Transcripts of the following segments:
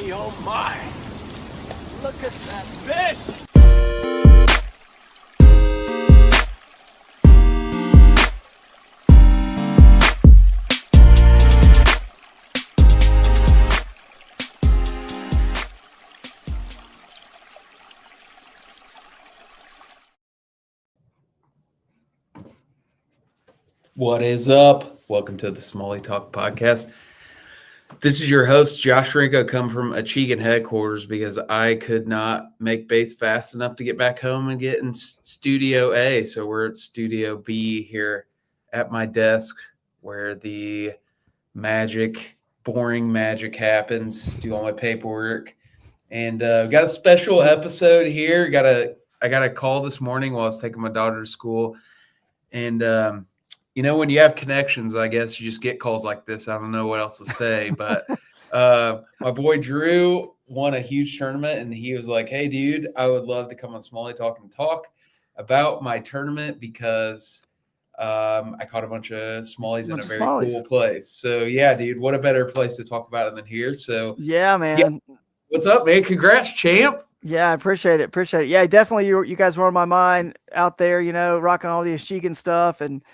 my, oh my! Look at that fish! What is up? Welcome to the Smallie Talk podcast. This is your host, Josh Rinko, come from Achigan headquarters because I could not make baits fast enough to get back home and get in Studio A. So we're at Studio B here at my desk where the boring magic happens, do all my paperwork. And got a special episode here. I got a call this morning while I was taking my daughter to school. And when you have connections, I guess you just get calls like this. I don't know what else to say, but my boy Drew won a huge tournament, and he was like, "Hey, dude, I would love to come on Smallie Talk and talk about my tournament because I caught a bunch of Smallies in a very cool place." So, yeah, dude, what a better place to talk about it than here. So, yeah, man. Yeah. What's up, man? Congrats, champ. Yeah, I appreciate it. Yeah, definitely. You guys were on my mind out there, rocking all the Achigan stuff and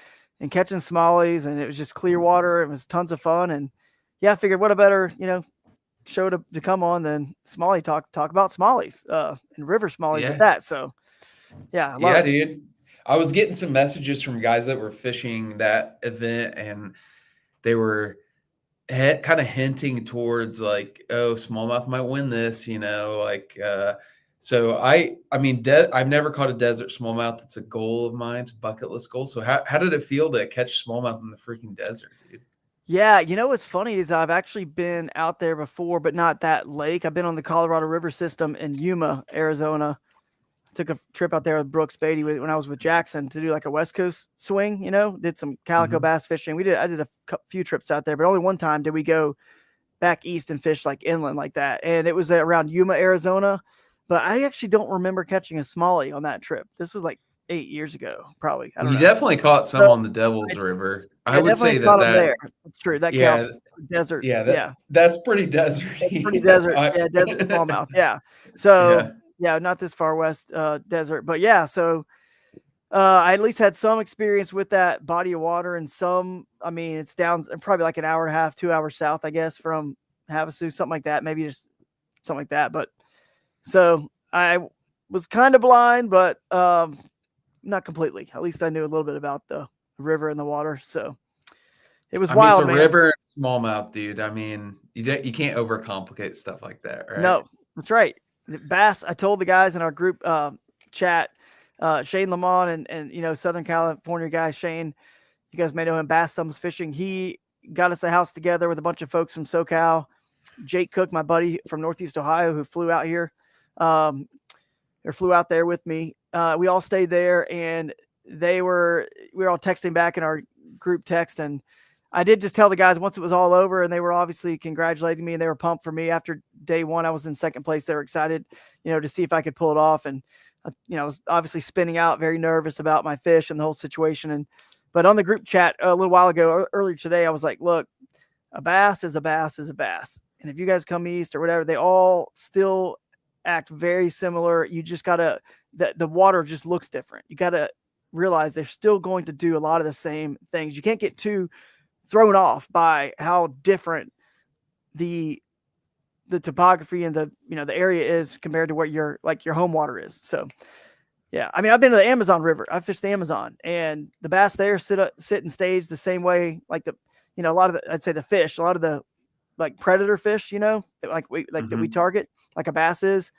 catching Smallies, and it was just clear water. It was tons of fun, and yeah, I figured what a better show to come on than Smallie talk about Smallies and river Smallies at that. So yeah, dude. I was getting some messages from guys that were fishing that event, and they were kind of hinting towards like, oh, smallmouth might win this, so I've never caught a desert smallmouth. It's a goal of mine. It's a bucket list goal. So how did it feel to catch smallmouth in the freaking desert, dude? Yeah, what's funny is I've actually been out there before, but not that lake. I've been on the Colorado River system in Yuma, Arizona. Took a trip out there with Brooks Beatty when I was with Jackson to do like a West Coast swing, did some calico bass fishing. I did a few trips out there, but only one time did we go back east and fish like inland like that. And it was around Yuma, Arizona, but I actually don't remember catching a Smallie on that trip. This was like 8 years ago, probably. I don't know. Definitely caught some on the Devil's River. I would say that there. That's true. That counts. Desert. That's pretty desert. That's pretty desert. Yeah, desert smallmouth. Yeah. So yeah, not this far west desert, but yeah. So I at least had some experience with that body of water, and it's down probably like an hour and a half, 2 hours south, I guess, from Havasu, something like that, maybe just something like that. But so I was kind of blind, but not completely. At least I knew a little bit about the river and the water. So it was wild, it's a man. River and smallmouth, dude. I mean, you can't overcomplicate stuff like that, right? No, that's right. Bass, I told the guys in our group chat, Shane Lamont and Southern California guy, Shane, you guys may know him, Bass Thumbs Fishing. He got us a house together with a bunch of folks from SoCal. Jake Cook, my buddy from Northeast Ohio, who flew out here, or flew out there with me. We all stayed there, and we were all texting back in our group text, and I did just tell the guys once it was all over, and they were obviously congratulating me, and they were pumped for me. After day one, I was in second place. They were excited, to see if I could pull it off. And, I was obviously spinning out, very nervous about my fish and the whole situation. But on the group chat a little while ago, earlier today, I was like, look, a bass is a bass is a bass. And if you guys come east or whatever, they all still act very similar. You just got to, the water just looks different. You got to realize they're still going to do a lot of the same things. You can't get too thrown off by how different the topography and the area is compared to what your home water is. So yeah, I mean, I've been to the Amazon River. I fished the Amazon, and the bass there sit and stage the same way, like a lot of I'd say the fish, a lot of the like predator fish, that we target, like a bass is.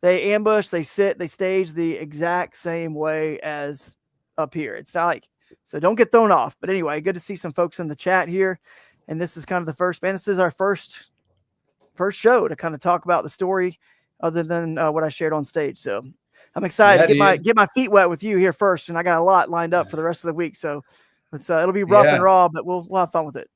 They ambush, they sit, they stage the exact same way as up here. It's not like, so don't get thrown off. But anyway, good to see some folks in the chat here. And this is kind of the first, man, this is our first show to kind of talk about the story other than what I shared on stage. So I'm excited to get my feet wet with you here first. And I got a lot lined up for the rest of the week. So it'll be rough and raw, but we'll have fun with it.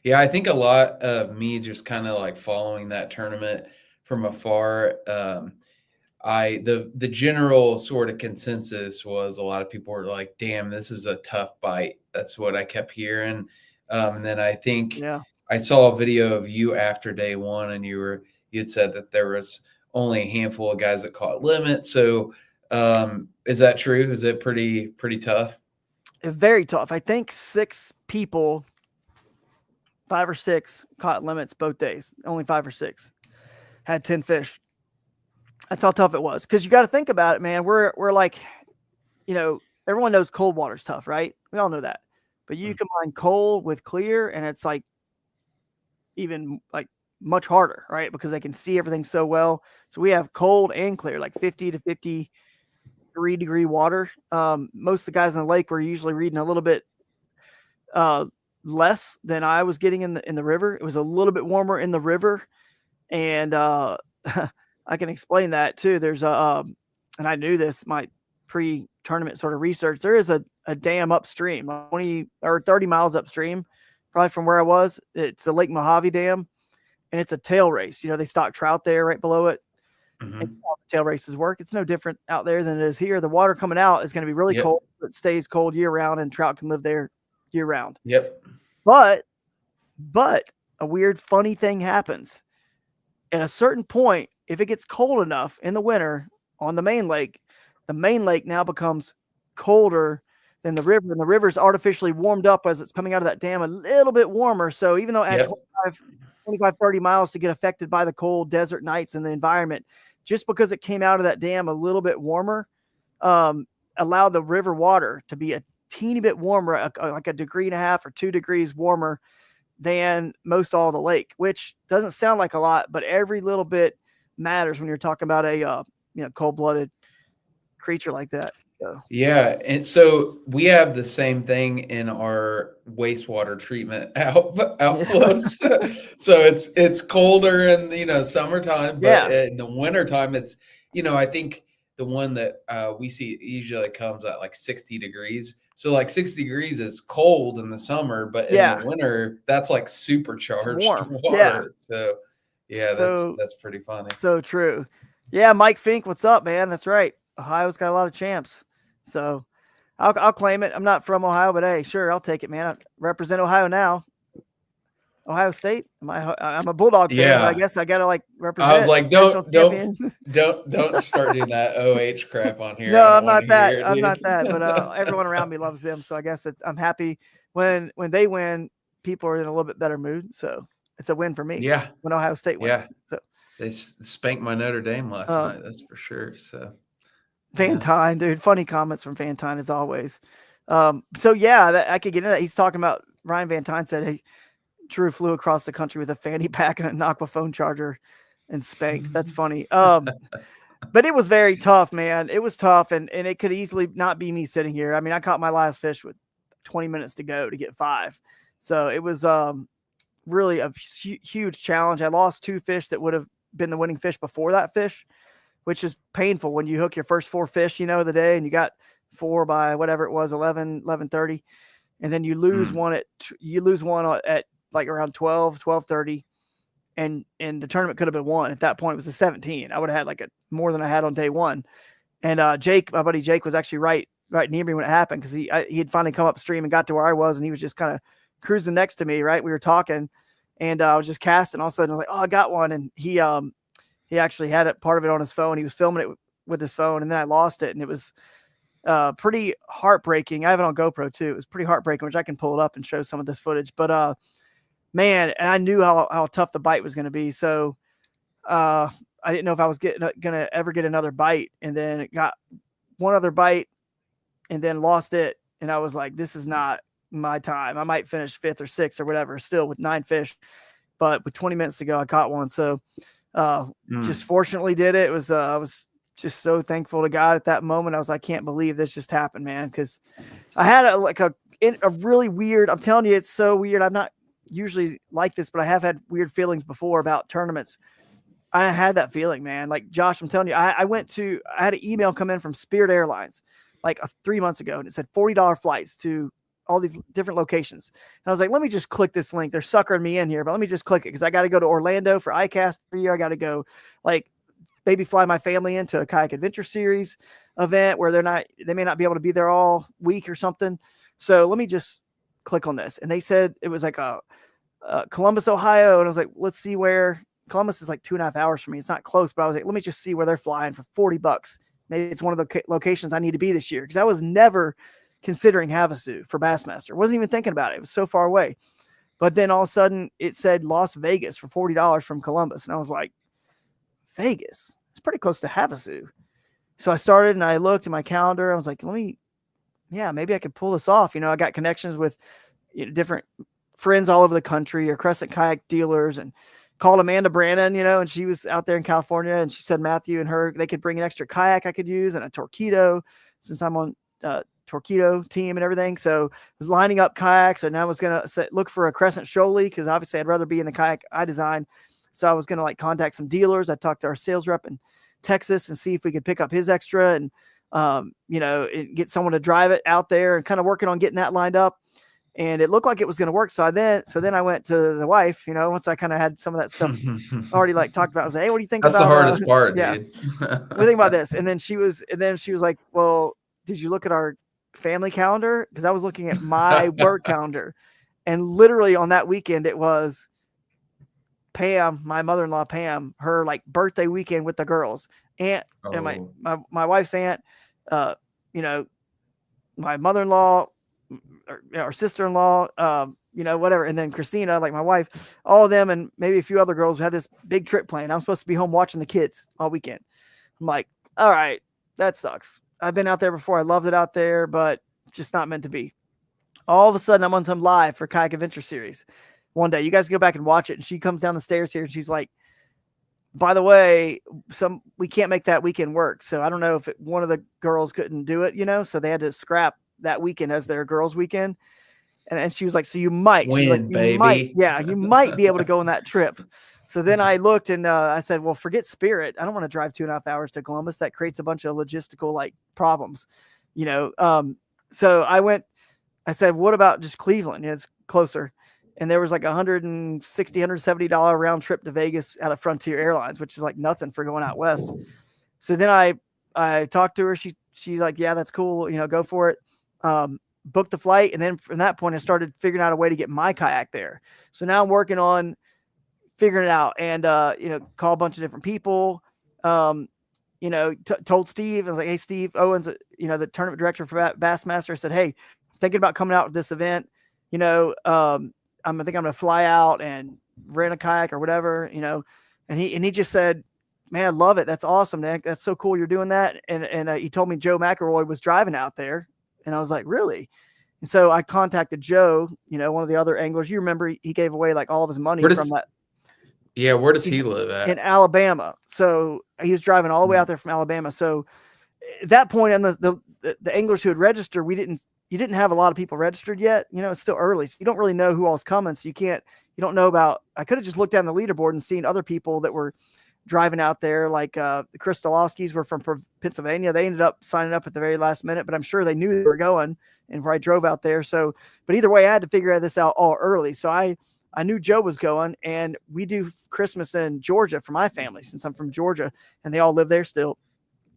Yeah, I think a lot of me just kind of like following that tournament from afar. The general sort of consensus was a lot of people were like, damn, this is a tough bite. That's what I kept hearing. And then I think I saw a video of you after day one, and you were you had said that there was only a handful of guys that caught limit. So is that true? Is it pretty tough? Very tough. I think 6 people, 5 or 6 caught limits both days. Only 5 or 6 had 10 fish. That's how tough it was. Because you got to think about it, man. We're like, everyone knows cold water's tough, right? We all know that. But you combine cold with clear, and it's like even like much harder, right? Because they can see everything so well. So we have cold and clear, like 50 to 53-degree water. Most of the guys in the lake were usually reading a little bit less than I was getting in the river. It was a little bit warmer in the river, and I can explain that too. There's and I knew this, my pre-tournament sort of research. There is a dam upstream, 20 or 30 miles upstream, probably from where I was. It's the Lake Mojave Dam, and it's a tail race. They stock trout there right below it. Mm-hmm. And how the tail races work. It's no different out there than it is here. The water coming out is going to be really cold, but stays cold year round, and trout can live there year round. Yep. But a weird, funny thing happens. At a certain point, if it gets cold enough in the winter on the main lake now becomes colder than the river, and the river's artificially warmed up as it's coming out of that dam a little bit warmer. So even though it had 25, 30 miles to get affected by the cold desert nights and the environment, just because it came out of that dam a little bit warmer, allowed the river water to be a teeny bit warmer, like 1.5 degrees or 2 degrees warmer than most all the lake, which doesn't sound like a lot, but every little bit matters when you're talking about a cold-blooded creature like that. So. Yeah, and so we have the same thing in our wastewater treatment outflows. So it's colder in summertime, but in the wintertime it's I think the one that we see usually comes at like 60 degrees. So like 60 degrees is cold in the summer, but in the winter that's like supercharged water. So that's pretty funny. So true. Yeah, Mike Fink, what's up, man? That's right. Ohio's got a lot of champs. So I'll claim it. I'm not from Ohio, but hey, sure, I'll take it, man. I represent Ohio now. Ohio State. I'm a Bulldog fan, but I guess I gotta represent. I was like, don't start doing that OH crap on here. No, I'm not that. I'm not that. But everyone around me loves them, so I guess I'm happy when they win. People are in a little bit better mood, so it's a win for me. Yeah, when Ohio State wins. Yeah, so they spanked my Notre Dame last night. That's for sure. So. Van Tine, dude. Funny comments from Van Tine as always. So yeah, I could get into that. He's talking about Ryan Van Tine said, "Hey, Drew flew across the country with a fanny pack and a Nocqua phone charger and spanked." That's funny. But it was very tough, man. It was tough, and it could easily not be me sitting here. I mean, I caught my last fish with 20 minutes to go to get 5, so it was really a huge challenge. I lost 2 fish that would have been the winning fish before that fish, which is painful when you hook your first 4 fish, of the day, and you got 4 by whatever it was, 11:30, and then you lose one at like around 12:30, and the tournament could have been won. At that point, it was a 17. I would have had more than I had on day 1. And Jake, my buddy Jake, was actually right near me when it happened, because he had finally come upstream and got to where I was, and he was just kind of cruising next to me. Right, we were talking, and I was just casting. All of a sudden, I was like, "Oh, I got one!" And he actually had part of it on his phone. He was filming it with his phone, and then I lost it, and it was pretty heartbreaking. I have it on GoPro too. It was pretty heartbreaking, which I can pull it up and show some of this footage. But man, and I knew how tough the bite was going to be. So I didn't know if I was going to ever get another bite, and then it got one other bite, and then lost it. And I was like, this is not my time. I might finish 5th or 6th or whatever, still with 9 fish. But with 20 minutes to go, I caught one. So just fortunately did it. It was I was just so thankful to God at that moment. I was like, I can't believe this just happened, man. Because I had a really weird, I'm telling you, it's so weird. I'm not usually like this, but I have had weird feelings before about tournaments. I had that feeling, man. Like Josh, I'm telling you, I had an email come in from Spirit Airlines 3 months ago, and it said $40 flights to all these different locations. And I was like, let me just click this link. They're suckering me in here, but let me just click it, because I got to go to Orlando for ICAST every year. I got to go maybe fly my family into a kayak adventure series event where they may not be able to be there all week or something. So let me just click on this. And they said it was Columbus, Ohio. And I was like, let's see where Columbus is like 2.5 hours from me. It's not close, but I was like, let me just see where they're flying for $40. Maybe it's one of the locations I need to be this year. Cause I was never considering Havasu for Bassmaster. Wasn't even thinking about it. It was so far away. But then all of a sudden it said Las Vegas for $40 from Columbus. And I was like, Vegas, it's pretty close to Havasu. So I started and I looked at my calendar. I was like, maybe I could pull this off. I got connections with different friends all over the country or Crescent kayak dealers, and called Amanda Brannon, and she was out there in California, and she said Matthew and her, they could bring an extra kayak I could use and a Torpedo, since I'm on Torpedo team and everything. So I was lining up kayaks, and I was going to look for a Crescent Shoaly, because obviously I'd rather be in the kayak I designed. So I was going to contact some dealers. I talked to our sales rep in Texas and see if we could pick up his extra, and get someone to drive it out there, and kind of working on getting that lined up. And it looked like it was going to work. So then I went to the wife, once I kind of had some of that stuff already talked about. I was like, hey, what do you think That's about the hardest part, yeah. dude. What do you think about this? And then she was like, well, did you look at our family calendar? Because I was looking at my work calendar, and literally on that weekend, it was Pam, my mother-in-law, Pam, her birthday weekend with the girls, and my wife's aunt, my mother-in-law, or sister-in-law, whatever. And then Christina, my wife, all of them, and maybe a few other girls had this big trip planned. I'm supposed to be home watching the kids all weekend. I'm like, all right, that sucks. I've been out there before. I loved it out there, but just not meant to be. All of a sudden I'm on some live for Kayak Adventure Series one day. You guys go back and watch it. And she comes down the stairs here, and she's like, by the way, we can't make that weekend work. So I don't know if one of the girls couldn't do it, so they had to scrap that weekend as their girls' weekend. And she was like, so you might. Win, she was like, baby. You might be able to go on that trip. So then I looked, and I said, well, forget Spirit. I don't want to drive 2.5 hours to Columbus. That creates a bunch of logistical problems, So I said, what about just Cleveland? It's closer. And there was $160, $170 round trip to Vegas out of Frontier Airlines, which is nothing for going out west. So then I talked to her. She's like, yeah, that's cool. Go for it. Booked the flight. And then from that point, I started figuring out a way to get my kayak there. So now I'm working on figuring it out, and, call a bunch of different people. Told Steve, I was like, hey, Steve Owens, the tournament director for Bassmaster. I said, hey, I'm thinking about coming out with this event. I think I'm going to fly out and rent a kayak or whatever, and he just said, man, I love it. That's awesome, Nick. That's so cool. You're doing that. And he told me Joe McElroy was driving out there, and I was like, really? And so I contacted Joe, one of the other anglers. You remember he gave away all of his money from that. Yeah. Where does he live at? In Alabama. So he was driving all the way out there from Alabama. So at that point, and the anglers who had registered, you didn't have a lot of people registered yet. It's still early. So you don't really know who all's coming. So you don't know about, I could have just looked down the leaderboard and seen other people that were driving out there. The Kristolowskis were from Pennsylvania. They ended up signing up at the very last minute, but I'm sure they knew they were going, and where I drove out there. So, but either way, I had to figure this out all early. So I knew Joe was going, and we do Christmas in Georgia for my family, since I'm from Georgia and they all live there still.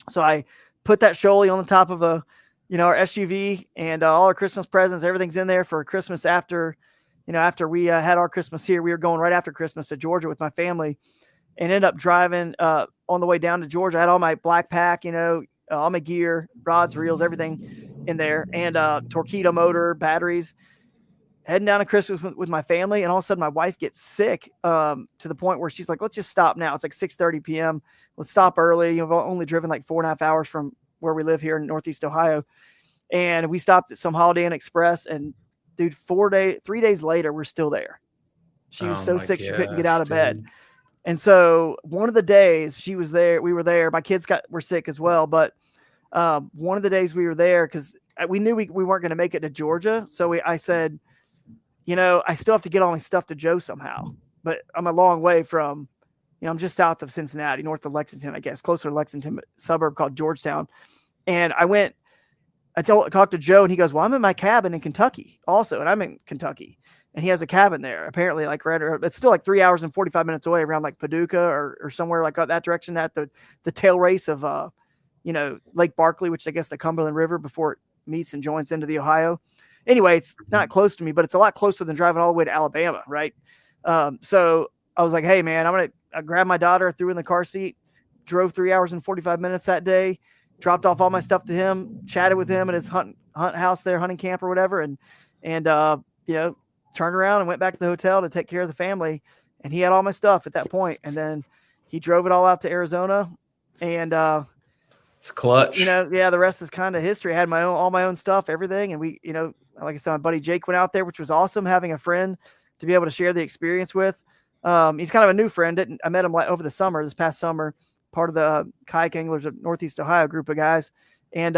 So I put that Shoaly on the top of our SUV, and all our Christmas presents, everything's in there for Christmas after we had our Christmas here. We were going right after Christmas to Georgia with my family, and ended up driving on the way down to Georgia. I had all my black pack, all my gear, rods, reels, everything in there, and Torpedo motor, batteries, heading down to Christmas with my family. And all of a sudden my wife gets sick to the point where she's like, let's just stop now. It's 6:30 p.m. Let's stop early. We've only driven 4.5 hours from where we live here in Northeast Ohio. And we stopped at some Holiday Inn Express, and dude, 3 days later, we're still there. She was so sick, she couldn't get out of bed. And so one of the days she was there, we were there. My kids were sick as well. But one of the days we were there, because we knew we weren't going to make it to Georgia. So I said, I still have to get all my stuff to Joe somehow, but I'm a long way from, I'm just south of Cincinnati, north of Lexington, I guess, closer to Lexington, suburb called Georgetown. And I talked to Joe, and he goes, well, I'm in my cabin in Kentucky also. And I'm in Kentucky, and he has a cabin there, apparently it's still 3 hours and 45 minutes away, around Paducah or somewhere that direction, at the tail race of, Lake Barkley, which I guess the Cumberland River, before it meets and joins into the Ohio. Anyway, it's not close to me, but it's a lot closer than driving all the way to Alabama. Right. So I was like, hey man, I grabbed my daughter, threw in the car seat, drove 3 hours and 45 minutes that day, dropped off all my stuff to him, chatted with him at his hunt house there, hunting camp or whatever. And turned around and went back to the hotel to take care of the family. And he had all my stuff at that point. And then he drove it all out to Arizona, and it's clutch. The rest is kind of history. I had all my own stuff, everything. And we, like I said, my buddy Jake went out there, which was awesome, having a friend to be able to share the experience with. He's kind of a new friend. I met him over this past summer, part of the kayak anglers of Northeast Ohio group of guys. And,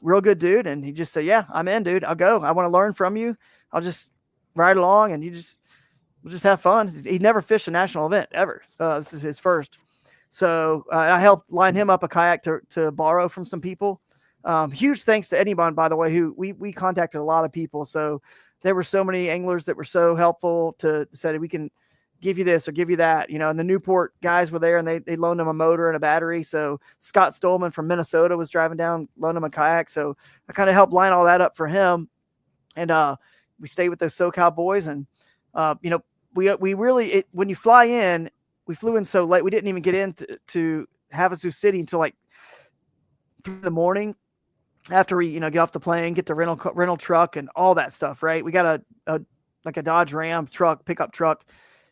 real good dude. And he just said, yeah, I'm in, dude. I'll go. I want to learn from you. I'll just ride along, and we'll just have fun. He'd never fished a national event ever. This is his first. So I helped line him up a kayak to borrow from some people. Huge thanks to anyone, by the way, who we contacted a lot of people. So there were so many anglers that were so helpful to say, we can give you this or give you that, and the Newport guys were there, and they loaned him a motor and a battery. So Scott Stolman from Minnesota was driving down, loaned him a kayak. So I kind of helped line all that up for him. And we stayed with those SoCal boys. And, we really, when you fly in, we flew in so late, we didn't even get into Havasu City until like 3 a.m. after we, get off the plane, get the rental truck and all that stuff. Right. We got a Dodge Ram pickup truck.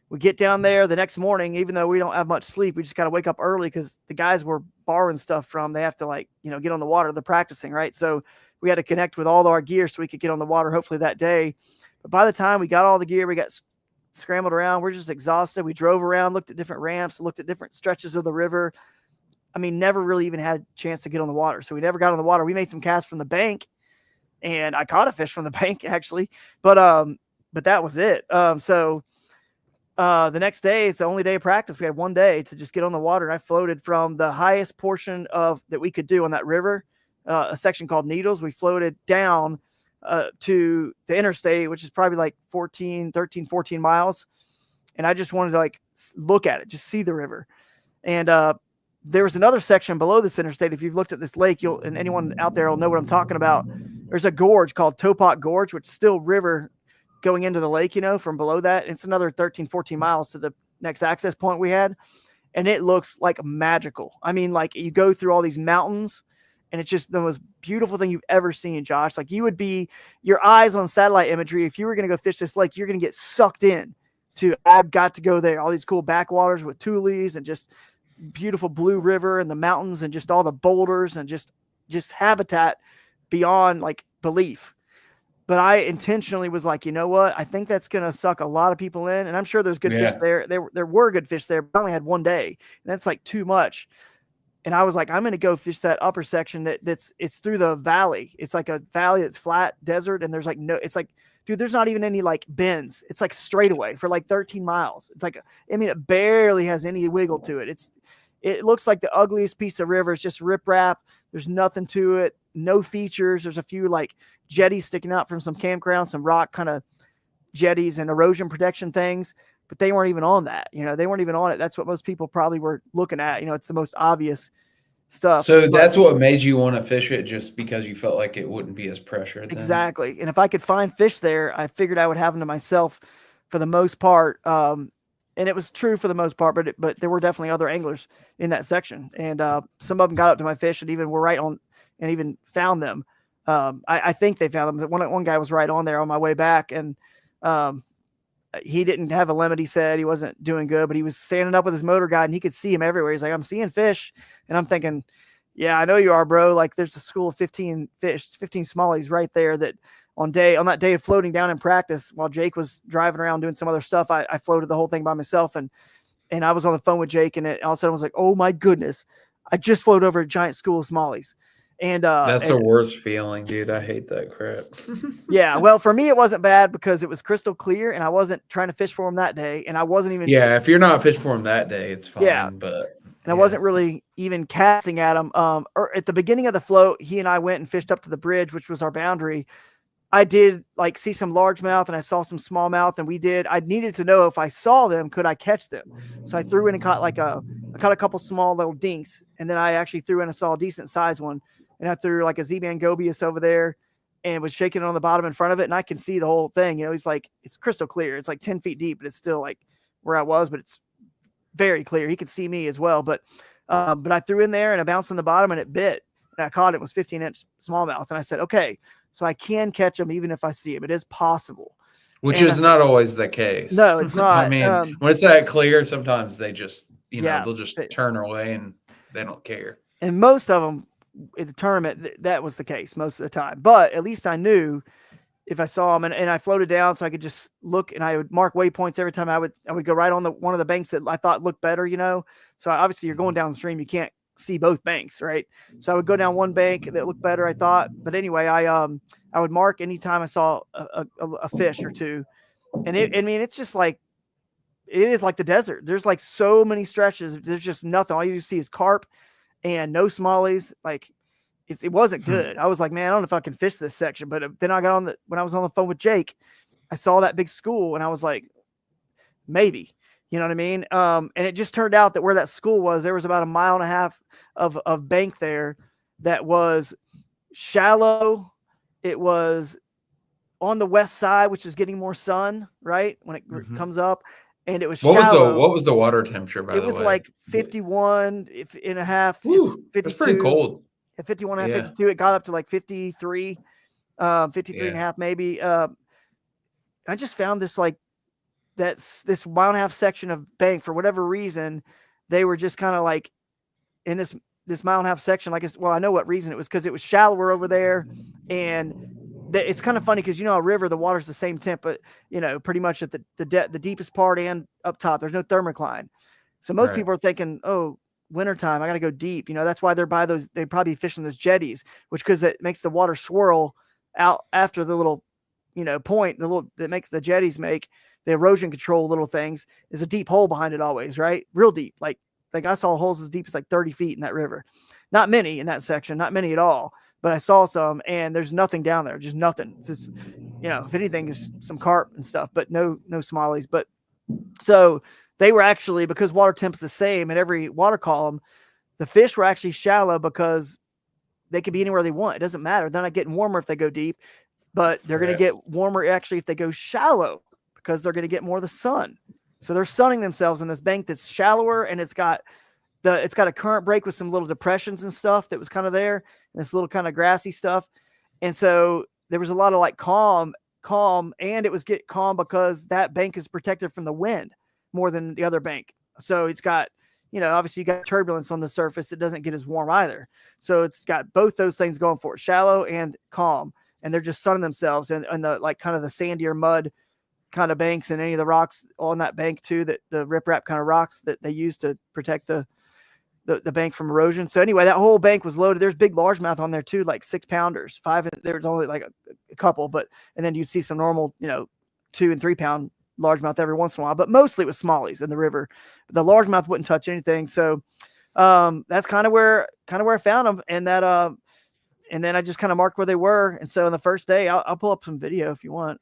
We get down there the next morning, even though we don't have much sleep, we just got to wake up early because the guys were borrowing stuff from, they have to get on the water. They're practicing. Right. So we had to connect with all our gear so we could get on the water, hopefully that day. But by the time we got all the gear, we got scrambled around. We're just exhausted. We drove around, looked at different ramps, looked at different stretches of the river. I mean, never really even had a chance to get on the water. So we never got on the water. We made some casts from the bank, and I caught a fish from the bank actually, but that was it. So the next day, it's the only day of practice. We had one day to just get on the water. And I floated from the highest portion that we could do on that river, a section called Needles. We floated down to the interstate, which is probably like 13, 14 miles. And I just wanted to look at it, just see the river. And there was another section below this interstate. If you've looked at this lake, and anyone out there will know what I'm talking about. There's a gorge called Topak Gorge, which is still river going into the lake, from below that. It's another 13, 14 miles to the next access point we had. And it looks like magical. I mean, you go through all these mountains, and it's just the most beautiful thing you've ever seen, Josh. You would be your eyes on satellite imagery. If you were going to go fish this lake, you're going to get sucked in to, I've got to go there. All these cool backwaters with tules and just beautiful blue river and the mountains and just all the boulders and just habitat beyond belief. But I intentionally was like, you know what? I think that's going to suck a lot of people in. And I'm sure there's good fish there. There were good fish there, but I only had one day. And that's too much. And I was like, I'm going to go fish that upper section it's through the valley. It's like a valley that's flat desert. And there's dude, there's not even any bends. It's straightaway for 13 miles. It's it barely has any wiggle to it. It looks like the ugliest piece of river. It's just riprap. There's nothing to it. No features. There's a few jetties sticking out from some campgrounds, some rock kind of jetties and erosion protection things. But they weren't even on that. They weren't even on it. That's what most people probably were looking at. It's the most obvious stuff. So that's what made you want to fish it, just because you felt like it wouldn't be as pressured. Exactly. And if I could find fish there, I figured I would have them to myself for the most part. And it was true for the most part, but there were definitely other anglers in that section. And some of them got up to my fish and even were right on and even found them. I think they found them. One guy was right on there on my way back. And he didn't have a limit. He said he wasn't doing good, but he was standing up with his motor guide and he could see him everywhere. He's like, I'm seeing fish. And I'm thinking, yeah, I know you are, bro. There's a school of 15 fish, 15 Smallies right there that on that day of floating down in practice while Jake was driving around doing some other stuff, I floated the whole thing by myself. And I was on the phone with Jake, and all of a sudden I was like, oh my goodness, I just floated over a giant school of Smallies. And that's the worst feeling, dude. I hate that crap. Yeah. Well, for me, it wasn't bad because it was crystal clear and I wasn't trying to fish for him that day. And I wasn't even. Yeah. If you're not fishing for him that day, it's fine. Yeah. I wasn't really even casting at him. Or at the beginning of the float, he and I went and fished up to the bridge, which was our boundary. I did see some largemouth and I saw some smallmouth, and I needed to know if I saw them, could I catch them? So I threw in and caught I caught a couple small little dinks, and then I actually threw in and saw a decent sized one. And I threw a Z-Man Gobius over there and was shaking it on the bottom in front of it. And I can see the whole thing. He's it's crystal clear. It's 10 feet deep, but it's still where I was, but it's very clear. He could see me as well, but I threw in there and I bounced on the bottom and it bit. And I caught it. It was 15-inch smallmouth. And I said, okay, so I can catch them even if I see them. It is possible. Which is not always the case. No, it's not. I mean, when it's that clear, sometimes they just, they'll just they turn away and they don't care. And most of them in the tournament, that was the case most of the time. But at least I knew if I saw them, and I floated down so I could just look, and I would mark waypoints every time I would go right on one of the banks that I thought looked better, So obviously you're going downstream, you can't see both banks, right? So I would go down one bank that looked better, I thought. But anyway, I would mark anytime I saw a fish or two, and it's just like, it is like the desert. There's like so many stretches. There's just nothing. All you see is carp and no smallies. Like it wasn't good. I was like, man, I don't know if I can fish this section. But then I got when I was on the phone with Jake, I saw that big school and I was like, maybe, you know what I mean? And it just turned out that where that school was, there was about 1.5 miles of bank there that was shallow. It was on the west side, which is getting more sun, right? When it comes up. And it was shallow. What was the water temperature, by the way? It was like 51 and a half. It's pretty cold. At 51 and a half, 52. It got up to like 53, 53 and a half maybe. I just found this this 1.5 mile section of bank, for whatever reason, they were just kind of like in this 1.5 mile section. I know what reason it was, because it was shallower over there. And it's kind of funny because, a river, the water's the same temp, but, pretty much at the deepest part and up top, there's no thermocline. So most people are thinking, oh, wintertime, I got to go deep. That's why they're by those, they'd probably be fishing those jetties, because it makes the water swirl out after the little, point, that makes the jetties make the erosion control little things, is a deep hole behind it always, right? Real deep. Like I saw holes as deep as like 30 feet in that river. Not many in that section, not many at all. But I saw some, and there's nothing down there, just nothing. It's just, if anything, is some carp and stuff, but no smallies. But so they were actually, because water temp's the same in every water column, the fish were actually shallow because they could be anywhere they want. It doesn't matter. They're not getting warmer if they go deep, but they're going to get warmer actually if they go shallow, because they're going to get more of the sun. So they're sunning themselves in this bank that's shallower, and it's got a current break with some little depressions and stuff that was kind of there, and this little kind of grassy stuff. And so there was a lot of like calm, and it was calm because that bank is protected from the wind more than the other bank. So it's got, obviously you got turbulence on the surface. It doesn't get as warm either. So it's got both those things going for it, shallow and calm. And they're just sunning themselves in the like kind of the sandier mud kind of banks, and any of the rocks on that bank too, that the riprap kind of rocks that they use to protect the bank from erosion. So anyway, that whole bank was loaded. There's big largemouth on there too, like 6-pounders, 5. There's only like a couple, and then you see some normal, 2 and 3 pound largemouth every once in a while, but mostly it was smallies in the river. The largemouth wouldn't touch anything. So that's kind of where I found them. And and then I just kind of marked where they were. And so on the first day, I'll pull up some video if you want.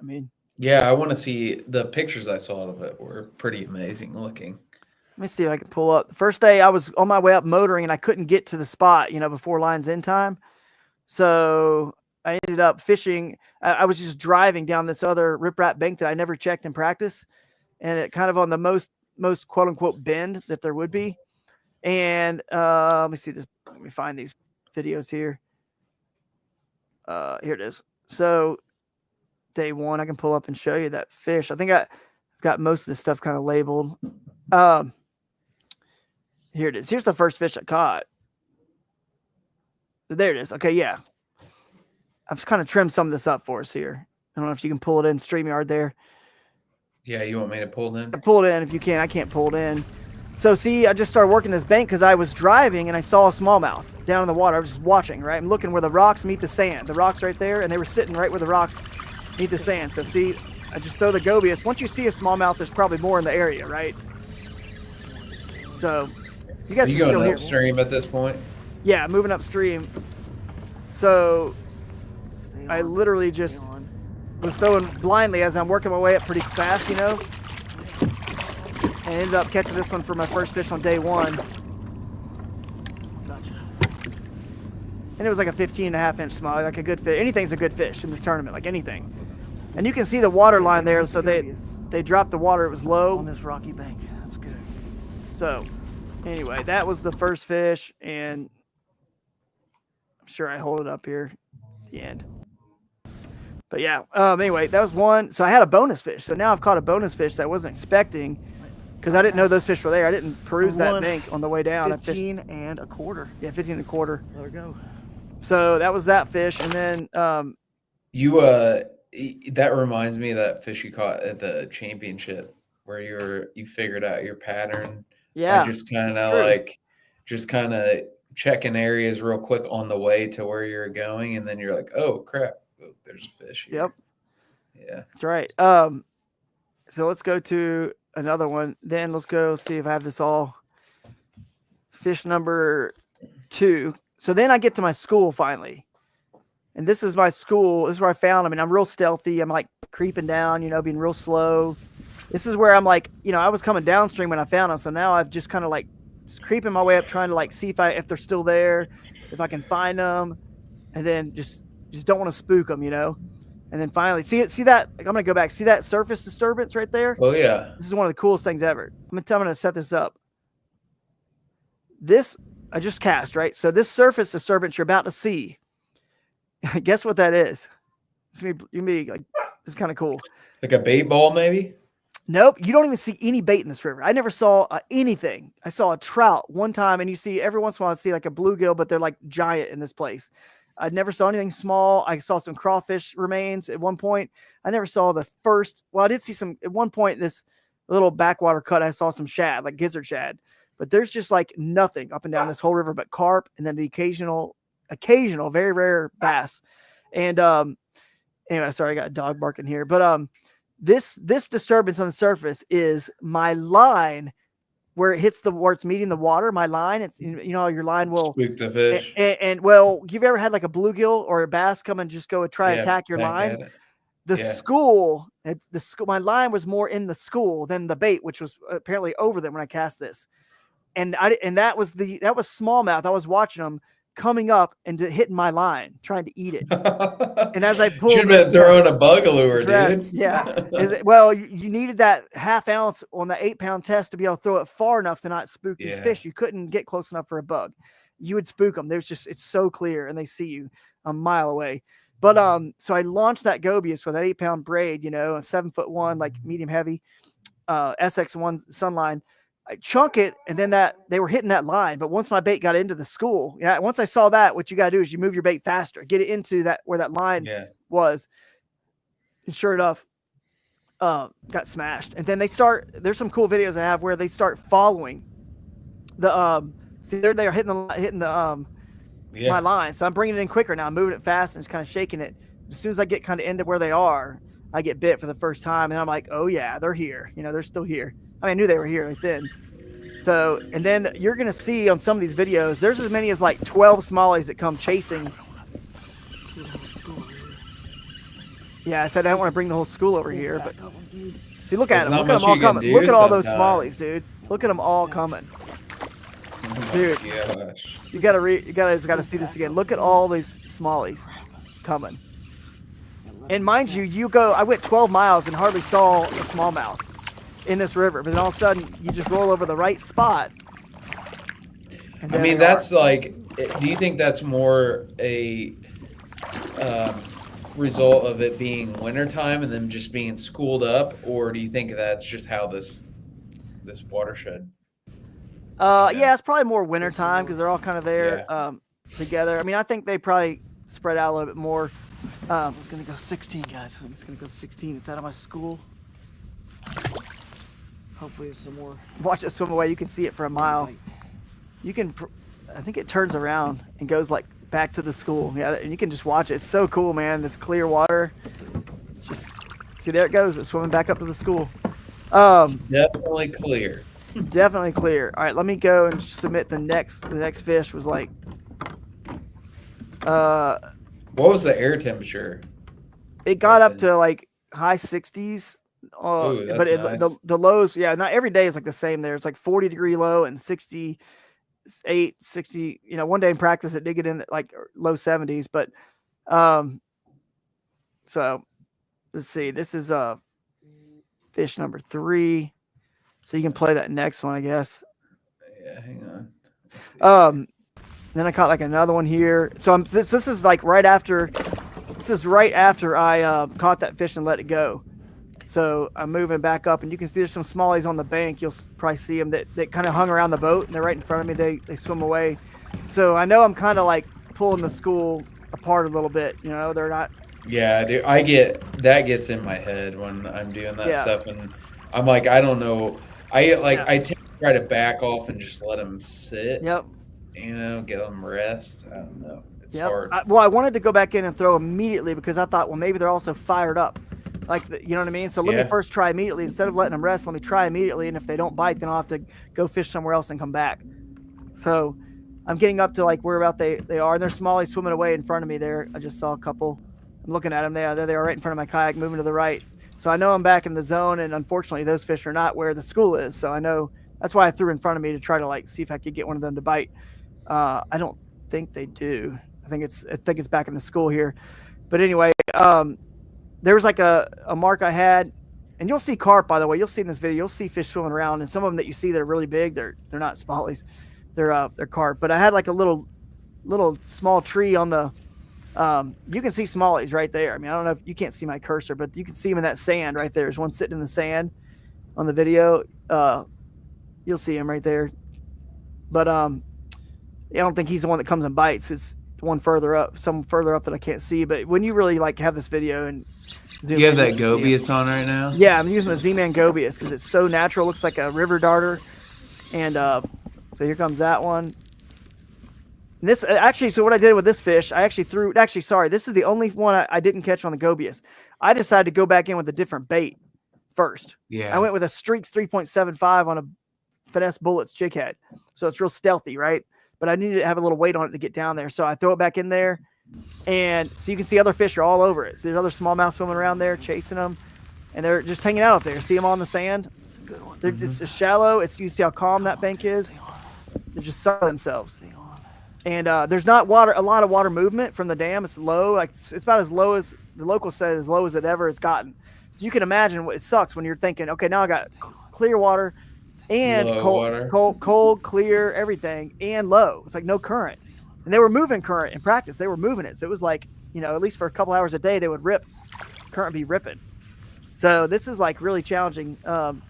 Yeah, I want to see the pictures I saw of it. Were pretty amazing looking. Let me see if I can pull up. The first day I was on my way up motoring, and I couldn't get to the spot, before line's end time. So I ended up fishing. I was just driving down this other riprap bank that I never checked in practice, and it kind of on the most quote unquote bend that there would be. And let me see this. Let me find these videos here. Here it is. So day one, I can pull up and show you that fish. I think I've got most of this stuff kind of labeled. Here it is. Here's the first fish I caught. There it is. Okay, yeah. I've kind of trimmed some of this up for us here. I don't know if you can pull it in StreamYard there. Yeah, you want me to pull it in? Pull it in if you can. I can't pull it in. So see, I just started working this bank because I was driving and I saw a smallmouth down in the water. I was just watching, right? I'm looking where the rocks meet the sand. The rocks right there, and they were sitting right where the rocks meet the sand. So see, I just throw the gobius. Once you see a smallmouth, there's probably more in the area, right? So you guys can still hear upstream at this point? Yeah, moving upstream. So I literally just was throwing blindly as I'm working my way up pretty fast, and ended up catching this one for my first fish on day one. And it was like a 15.5-inch smallie, like a good fish. Anything's a good fish in this tournament, like anything. And you can see the water line there, so they dropped the water. It was low on this rocky bank. That's good. So anyway, that was the first fish, and I'm sure I hold it up here at the end. But yeah, anyway, that was one. So I had a bonus fish. So now I've caught a bonus fish that I wasn't expecting because I didn't know those fish were there. I didn't peruse that bank on the way down. 15 and a quarter. Yeah, 15 and a quarter. There we go. So that was that fish. And then that reminds me of that fish you caught at the championship where you figured out your pattern. yeah, by just kind of checking areas real quick on the way to where you're going, and then you're like, oh crap, there's a fish here. Yep. Yeah, that's right. So let's go to another one. Then let's go see if I have this all. Fish number 2. So then I get to my school finally. And this is my school. This is where I found them. And I'm real stealthy. I'm like creeping down, being real slow. This is where I'm like, I was coming downstream when I found them. So now I've just kind of like just creeping my way up, trying to like see if they're still there, if I can find them. And then just don't want to spook them, And then finally, see that? Like, I'm going to go back. See that surface disturbance right there? Oh, yeah. This is one of the coolest things ever. I'm going to set this up. This, I just cast, right? So this surface disturbance you're about to see, guess what that is? It's gonna be like, it's kind of cool. Like a bait ball, maybe? Nope. You don't even see any bait in this river. I never saw anything. I saw a trout one time, and you see every once in a while, I see like a bluegill, but they're like giant in this place. I never saw anything small. I saw some crawfish remains at one point. I never saw I did see some at one point, this little backwater cut. I saw some shad, like gizzard shad, but there's just like nothing up and down this whole river but carp, and then the occasional, very rare bass. And anyway, sorry, I got a dog barking here, but this disturbance on the surface is my line where it's meeting the water. My line, it's your line will spook the fish. And well, you've ever had like a bluegill or a bass come and just go try attack your line? The school, my line was more in the school than the bait, which was apparently over them when I cast this. And that was smallmouth. I was watching them coming up and hitting my line, trying to eat it. And as I pulled, should have been throwing a bug lure, dude. Yeah. Well, you needed that half ounce on the 8-pound test to be able to throw it far enough to not spook these fish. You couldn't get close enough for a bug. You would spook them. It's so clear, and they see you a mile away. But so I launched that Gobius with that 8-pound braid, a 7'1", like medium heavy, SX1 Sunline. I chunk it, and then they were hitting that line. But once my bait got into the school, once I saw that, what you got to do is you move your bait faster, get it into that where that line was. And sure enough, got smashed. And then there's some cool videos I have where they start following the see they are hitting my line. So I'm bringing it in quicker now, I'm moving it fast and just kind of shaking it. As soon as I get kind of into where they are, I get bit for the first time, and I'm like, oh yeah, they're here. They're still here. I knew they were here right then. So, and then you're going to see on some of these videos, there's as many as like 12 Smallies that come chasing. Yeah, I said I don't want to bring the whole school over here, but see, look at them. Look at them all coming. Look at all those Smallies, dude. Look at them all coming. Dude, you gotta see this again. Look at all these Smallies coming. And mind you, I went 12 miles and hardly saw a smallmouth in this river, but then all of a sudden you just roll over the right spot. I mean, that's like, do you think that's more a result of it being wintertime and them just being schooled up, or do you think that's just how this watershed? Yeah, it's probably more wintertime because they're all kind of there together. I mean, I think they probably spread out a little bit more. It's going to go 16, guys. It's going to go 16. It's out of my school. Hopefully there's some more. Watch it swim away. You can see it for a mile. You can, I think it turns around and goes like back to the school. Yeah, and you can just watch it. It's so cool, man. This clear water. It's just, see, there it goes. It's swimming back up to the school. Definitely clear. Definitely clear. All right, let me go and submit the next fish was like. What was the air temperature? It got up to like high 60s. Ooh, but nice. the lows, not every day is like the same there. It's like 40-degree low and 68, 60. One day in practice it did get in like low 70s, but so let's see. This is fish number 3. So you can play that next one, I guess. Then I caught like another one here. So this is like right after. This is right after I caught that fish and let it go. So I'm moving back up, and you can see there's some smallies on the bank. You'll probably see them that kind of hung around the boat, and they're right in front of me. They swim away. So I know I'm kind of like pulling the school apart a little bit. You know, they're not. Yeah, dude, that gets in my head when I'm doing that stuff, and I'm like, I don't know. I tend to try to back off and just let them sit. Yep. You know, get them rest. I don't know. It's hard. I wanted to go back in and throw immediately because I thought, well, maybe they're also fired up. Like, you know what I mean? So let me first try immediately. Instead of letting them rest, let me try immediately. And if they don't bite, then I'll have to go fish somewhere else and come back. So I'm getting up to like where about they are. And there's smallies swimming away in front of me there. I just saw a couple. I'm looking at them. There they are right in front of my kayak, moving to the right. So I know I'm back in the zone. And unfortunately, those fish are not where the school is. So I know that's why I threw in front of me to try to like see if I could get one of them to bite. I don't think they do. I think it's back in the school here. But anyway, there was like a mark I had, and you'll see carp, by the way. You'll see in this video, you'll see fish swimming around, and some of them that you see that are really big, they're not smallies, they're carp. But I had like a little small tree on the. You can see smallies right there. I mean, I don't know if you can't see my cursor, but you can see them in that sand right there. There's one sitting in the sand on the video. You'll see him right there. But I don't think he's the one that comes and bites. It's one further up, some further up that I can't see. But when you really like have this video and you have that Gobius on right now? Yeah, I'm using the Z-Man Gobius because it's so natural. It looks like a river darter. And so here comes that one. And this actually, so what I did with this fish, I actually threw. Actually, sorry, this is the only one I didn't catch on the Gobius. I decided to go back in with a different bait first. Yeah, I went with a Streaks 3.75 on a Finesse Bullets jig head, so it's real stealthy, right? But I needed to have a little weight on it to get down there. So I throw it back in there. And so you can see other fish are all over it. So there's other smallmouth swimming around there, chasing them. And they're just hanging out up there. See them on the sand? It's a good one. It's just shallow. You see how calm that bank is? They're just sunning themselves. And there's not a lot of water movement from the dam. It's low. Like it's about as low as the local said, as low as it ever has gotten. So you can imagine what it sucks when you're thinking, okay, now I got clear water and cold, clear, everything, and low. It's like no current. And they were moving current in practice. They were moving it. So it was like, at least for a couple hours a day, they would current be ripping. So this is like really challenging.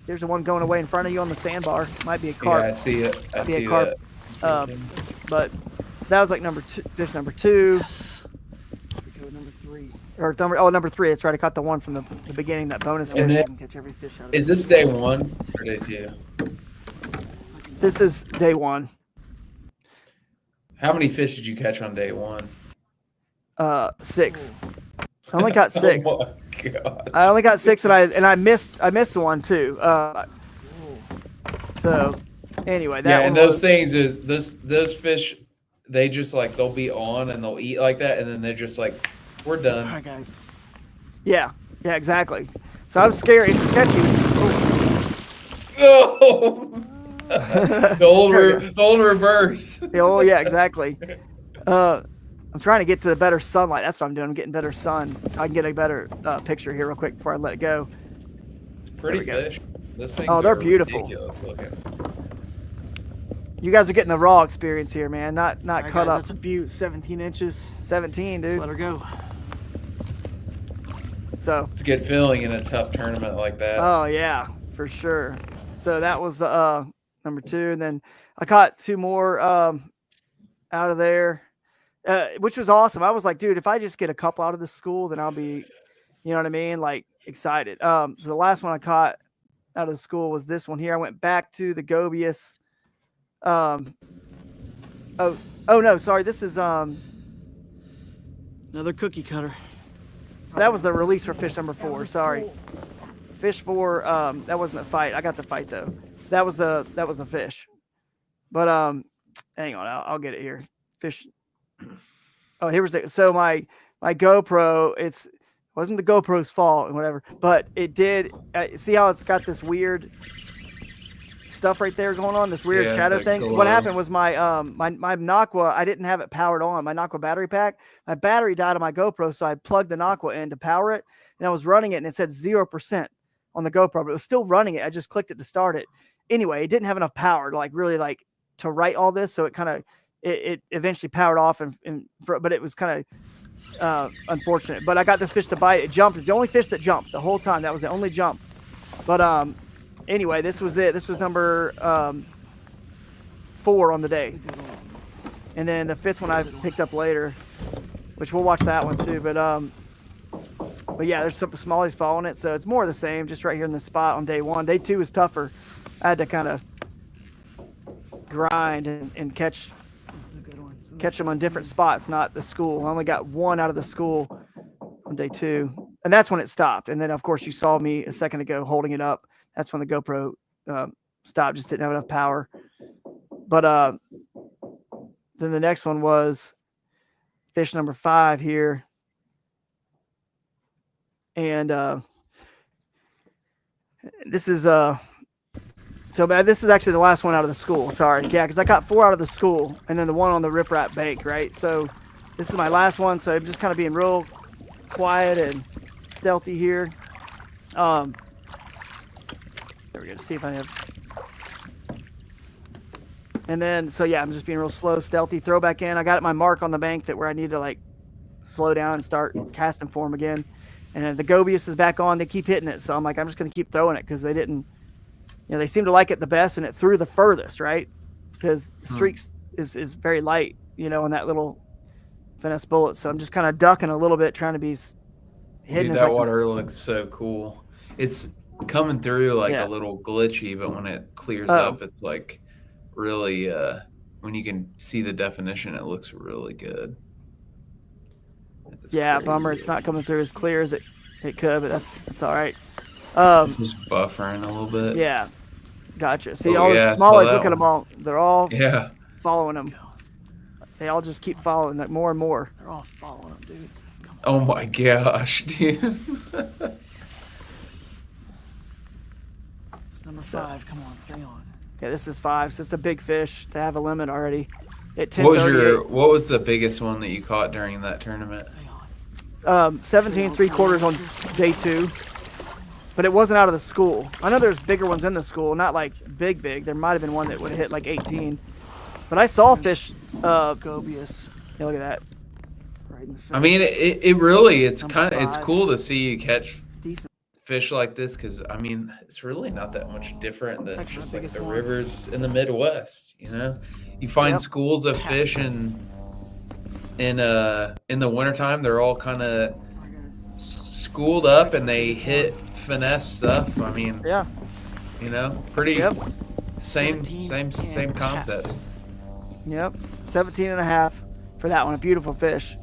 There's the one going away in front of you on the sandbar. Might be a carp. Yeah, I see it. I see carp. But that was like fish number two. Number three. Number three. That's right. I caught the one from the beginning, that bonus fish. Then, catch every fish out of is this day one or day two? This is day one. How many fish did you catch on day one? 6. I only got 6. Oh my God. I only got 6, and I missed one too. So anyway, those things those fish, they just like they'll be on and they'll eat like that, and then they're just like, we're done. All right, guys. Yeah, exactly. So I was scared. It's sketchy. Oh. the old reverse. Yeah, exactly. I'm trying to get to the better sunlight. That's what I'm doing. I'm getting better sun so I can get a better picture here real quick before I let it go. It's pretty fish. Those things they're beautiful. Ridiculous looking. You guys are getting the raw experience here, man. Not right, cut guys, up. That's a beaut. 17 inches. 17, dude. Just let her go. So it's a good feeling in a tough tournament like that. Oh yeah, for sure. So that was the number 2, and then I caught 2 more out of there, which was awesome. I was like, dude, if I just get a couple out of this school, then I'll be, you know what I mean, like excited. So the last one I caught out of the school was this one here. I went back to the Gobius. Oh no, sorry. This is another cookie cutter. So that was the release for fish number 4. Sorry, fish 4. That wasn't the fight. I got the fight though. That was the fish. But hang on, I'll get it here. Fish. Oh, here was so my GoPro. It wasn't the GoPro's fault and whatever, but it did. See how it's got this weird stuff right there going on, this weird shadow thing. Cool. What happened was my Naqua, I didn't have it powered on, my Naqua battery pack. My battery died on my GoPro, so I plugged the Naqua in to power it, and I was running it, and it said 0% on the GoPro, but it was still running it. I just clicked it to start it. Anyway, it didn't have enough power to like really like to write all this, so it kind of it eventually powered off, but it was kind of unfortunate. But I got this fish to bite. It jumped. It's the only fish that jumped the whole time. That was the only jump. But anyway, this was it. This was number 4 on the day, and then the 5th one I picked up later, which we'll watch that one too. But yeah, there's some Smallies following it, so it's more of the same, just right here in the spot on day 1. Day 2 is tougher. I had to kind of grind and catch them on different spots, not the school. I only got 1 out of the school on day 2, and that's when it stopped. And then, of course, you saw me a second ago holding it up. That's when the GoPro stopped. Just didn't have enough power. But then the next one was fish number 5 here. And this is this is actually the last one out of the school. Sorry, yeah, because I got 4 out of the school, and then the one on the riprap bank, right? So this is my last one. So I'm just kind of being real quiet and stealthy here. There we go. See if I have. And then, so yeah, I'm just being real slow, stealthy. Throw back in. I got my mark on the bank that where I need to like slow down and start casting for them again. And the Gobius is back on. They keep hitting it, so I'm like, I'm just gonna keep throwing it because they didn't. They seem to like it the best, and it threw the furthest, right? Because the streaks is very light, on that little finesse bullet. So I'm just kind of ducking a little bit, trying to be hidden. Dude, that water looks so cool. It's coming through like a little glitchy, but when it clears up, it's like really, when you can see the definition, it looks really good. Yeah, crazy. Bummer it's not coming through as clear as it could, but that's all right. It's just buffering a little bit. Yeah, gotcha. See, all the Smallies, look at them all. They're all following them. They all just keep following, like more and more. They're all following them, dude. Oh my gosh, dude. Number 5, come on, stay on. Yeah, this is 5, so it's a big fish. They have a limit already. At 10:38. What was the biggest one that you caught during that tournament? 17 3/4 on day 2, but it wasn't out of the school. I know there's bigger ones in the school, not like big. There might have been one that would have hit like 18, but I saw fish. Gobius. Yeah, look at that. Right in the face. I mean, it really, it's cool to see you catch fish like this, because I mean, it's really not that much different than just like the rivers in the Midwest. You find schools of fish in the wintertime. They're all kind of schooled up and they hit finesse stuff. I mean, it's pretty same concept. Yep, 17.5 for that one. A beautiful fish.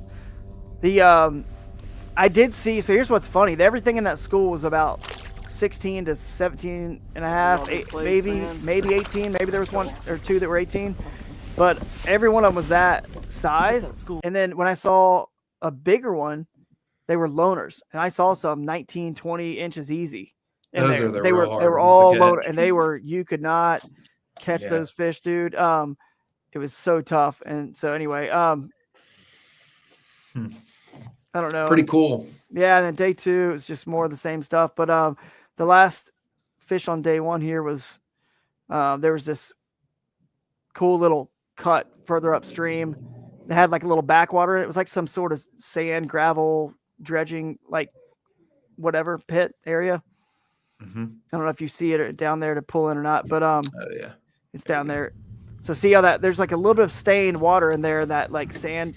I did see. So here's what's funny. Everything in that school was about 16 to 17 and a half, maybe 18. Maybe there was 1 or 2 that were 18. But every one of them was that size. And then when I saw a bigger one, they were loners. And I saw some 19, 20 inches easy. And they were all loners. And you could not catch those fish, dude. It was so tough. And so anyway, I don't know. Pretty cool. Yeah, and then day 2 is just more of the same stuff. But the last fish on day 1 here was there was this cool little cut further upstream. They had like a little backwater. It was like some sort of sand, gravel, dredging, like whatever pit area. Mm-hmm. I don't know if you see it down there to pull in or not, but it's down there. So see how there's like a little bit of stained water in there, that like sand,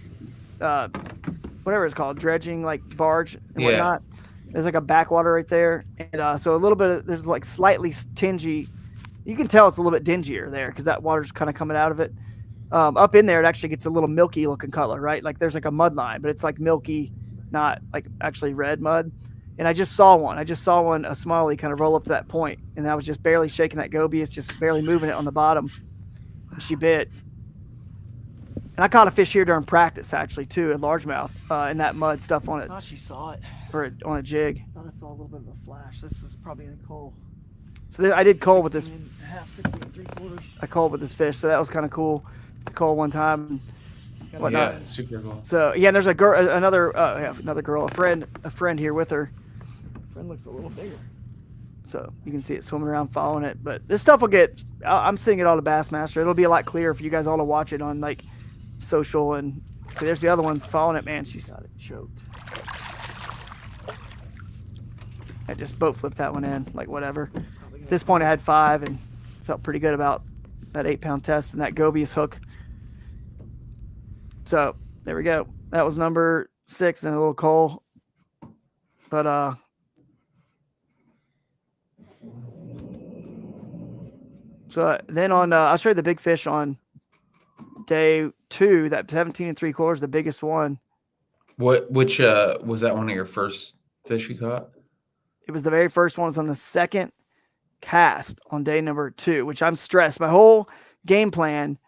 whatever it's called, dredging, like barge and whatnot. There's like a backwater right there, and so a little bit of, there's like slightly tingy. You can tell it's a little bit dingier there because that water's kind of coming out of it. Up in there, it actually gets a little milky looking color, right? Like there's like a mud line, but it's like milky, not like actually red mud. And I just saw one, a Smallie kind of roll up to that point, and I was just barely shaking that Gobius, just barely moving it on the bottom. And she bit. And I caught a fish here during practice, actually, too, a largemouth, in that mud stuff on it. I thought she saw it. On a jig. I thought I saw a little bit of a flash. This is probably in coal. So I did coal with this. 16 3/4. I cold with this fish, so that was kind of cool. I cold one time. Whatnot. Yeah, super cool. So yeah, there's a girl, another girl, a friend here with her. Friend looks a little bigger. So you can see it swimming around following it. But this stuff will get, I'm seeing it all to Bassmaster. It'll be a lot clearer for you guys all to watch it on like social. And so there's the other one following it, man. She's got it choked. I just boat flipped that one in, like whatever. At this point I had 5 and felt pretty good about that 8-pound test and that Gobius hook. So there we go. That was number 6 and a little coal. But so then on I'll show you the big fish on day 2, that 17 3/4, the biggest one. Which was that one of your first fish you caught? It was the very first one. It was on the second cast on day number 2, which I'm stressed. My whole game plan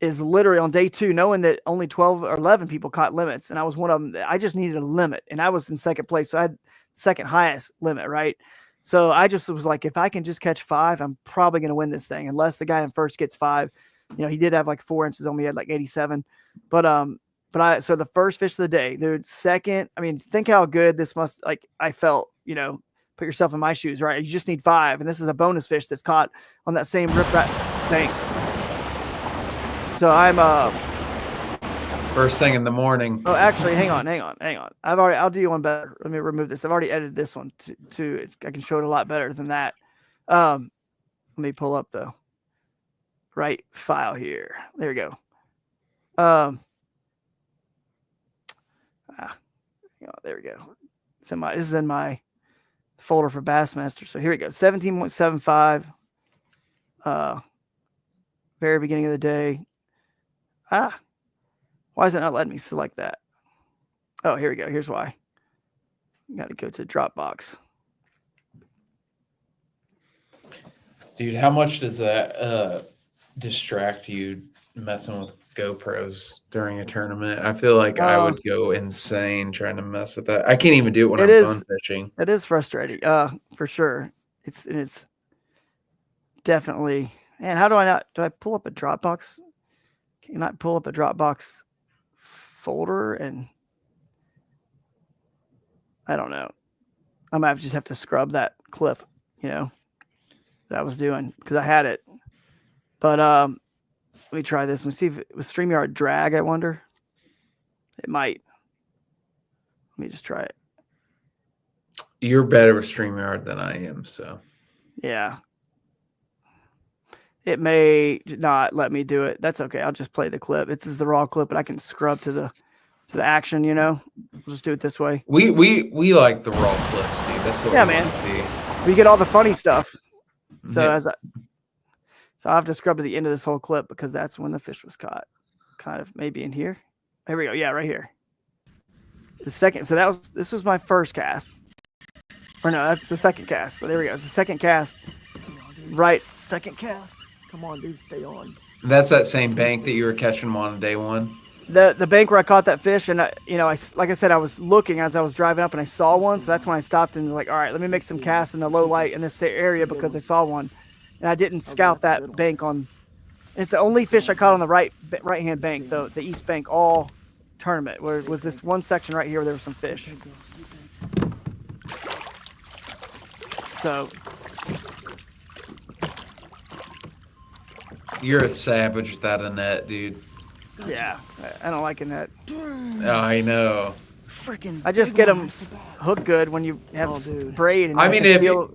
is literally on day 2, knowing that only 12 or 11 people caught limits. And I was one of them. I just needed a limit and I was in second place. So I had second highest limit. Right. So I just was like, if I can just catch 5, I'm probably going to win this thing unless the guy in first gets 5. You know, he did have like 4 inches on me. He had like 87, so the first fish of the day, dude, second, I mean, think how good this must, like I felt, you know, put yourself in my shoes, right? You just need 5. And this is a bonus fish that's caught on that same riprap bank. So I'm, first thing in the morning. Oh, actually, hang on. I'll do you one better. Let me remove this. I've already edited this one to I can show it a lot better than that. Let me pull up the right file here. There we go. There we go. This is in my folder for Bassmaster. So here we go. 17.75. Very beginning of the day. Why is it not letting me select that? Oh, here we go. Here's why. You got to go to Dropbox. Dude, how much does that distract you messing with GoPros during a tournament? I feel like I would go insane trying to mess with that. I can't even do it when I'm fun fishing. It is frustrating, for sure. It's definitely. Man, how do I pull up a Dropbox? Can I pull up a Dropbox folder? And I don't know. I might just have to scrub that clip, you know, that I was doing because I had it. But let me try this. Let me see if it was StreamYard drag, I wonder. It might. Let me just try it. You're better with StreamYard than I am, so. Yeah. It may not let me do it. That's okay. I'll just play the clip. This is the raw clip, but I can scrub to the action, you know. We'll just do it this way. We like the raw clips, dude. That's what we want to see. We get all the funny stuff. So Yeah. So I have to scrub to the end of this whole clip because that's when the fish was caught. Kind of maybe in here. Here we go. Yeah, right here. The second. So this was my first cast. Or no, that's the second cast. So there we go. It's the second cast. Right. Second cast. Come on, dude. Stay on. That's that same bank that you were catching them on day 1. The bank where I caught that fish, and like I said, I was looking as I was driving up, and I saw one. So that's when I stopped and like, all right, let me make some casts in the low light in this area because I saw one, and I didn't scout that bank on. It's the only fish I caught on the right hand bank, though, the east bank all tournament. Where was this one section right here where there was some fish. So. You're a savage without a net, dude. Yeah, I don't like a net. I know. Freaking! I just get them hooked good when you have braid. And I mean, if you're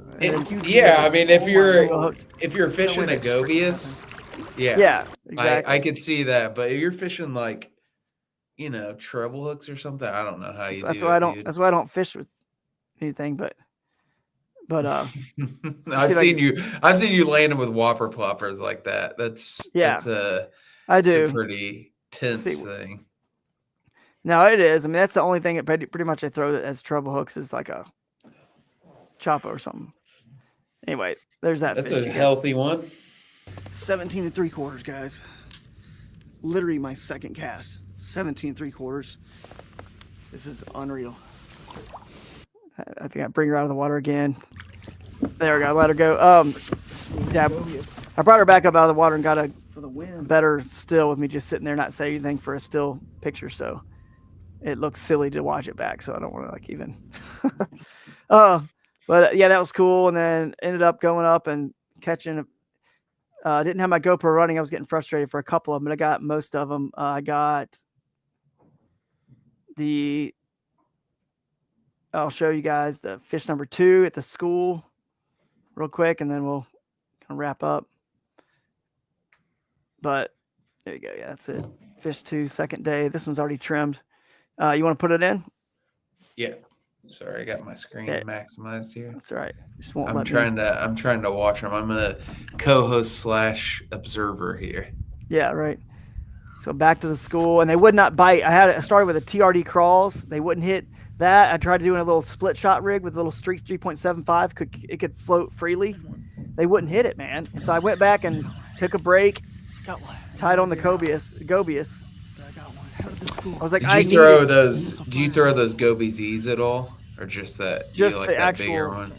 fishing a Gobius, yeah, exactly. I could see that. But if you're fishing like, you know, treble hooks or something, I don't know how you. That's why I don't. That's why I don't fish with anything. But I've seen you landing with whopper ploppers like that. I do. A pretty tense thing. No, it is. I mean, that's the only thing that pretty much I throw that as treble hooks is like a choppa or something. Anyway, there's that. That's a healthy one. 17 3/4, guys. Literally my second cast. 17 3/4. This is unreal. I think I bring her out of the water again. There we go. Let her go. Yeah, I brought her back up out of the water and got a better still with me just sitting there not saying anything for a still picture. So it looks silly to watch it back. So I don't want to like even. But But yeah, that was cool. And then ended up going up and catching. Didn't have my GoPro running. I was getting frustrated for a couple of them, but I got most of them. I got I'll show you guys the fish number 2 at the school real quick, and then we'll kind of wrap up. But there you go. Yeah, that's it. Fish 2, second day. This one's already trimmed. You want to put it in? Yeah. Sorry, I got my screen maximized here. That's all right. Just won't I'm trying to watch them. I'm a co-host / observer here. Yeah, right. So back to the school, and they would not bite. I started with a TRD crawls. They wouldn't hit that. I tried doing a little split shot rig with a little streaks 3.75. It could float freely. They wouldn't hit it, man. So I went back and took a break. Got one. Tied on the gobius. I got one. How did this go? I was like, Did you throw those Gobies E's at all, or just that? Just like the that actual bigger one?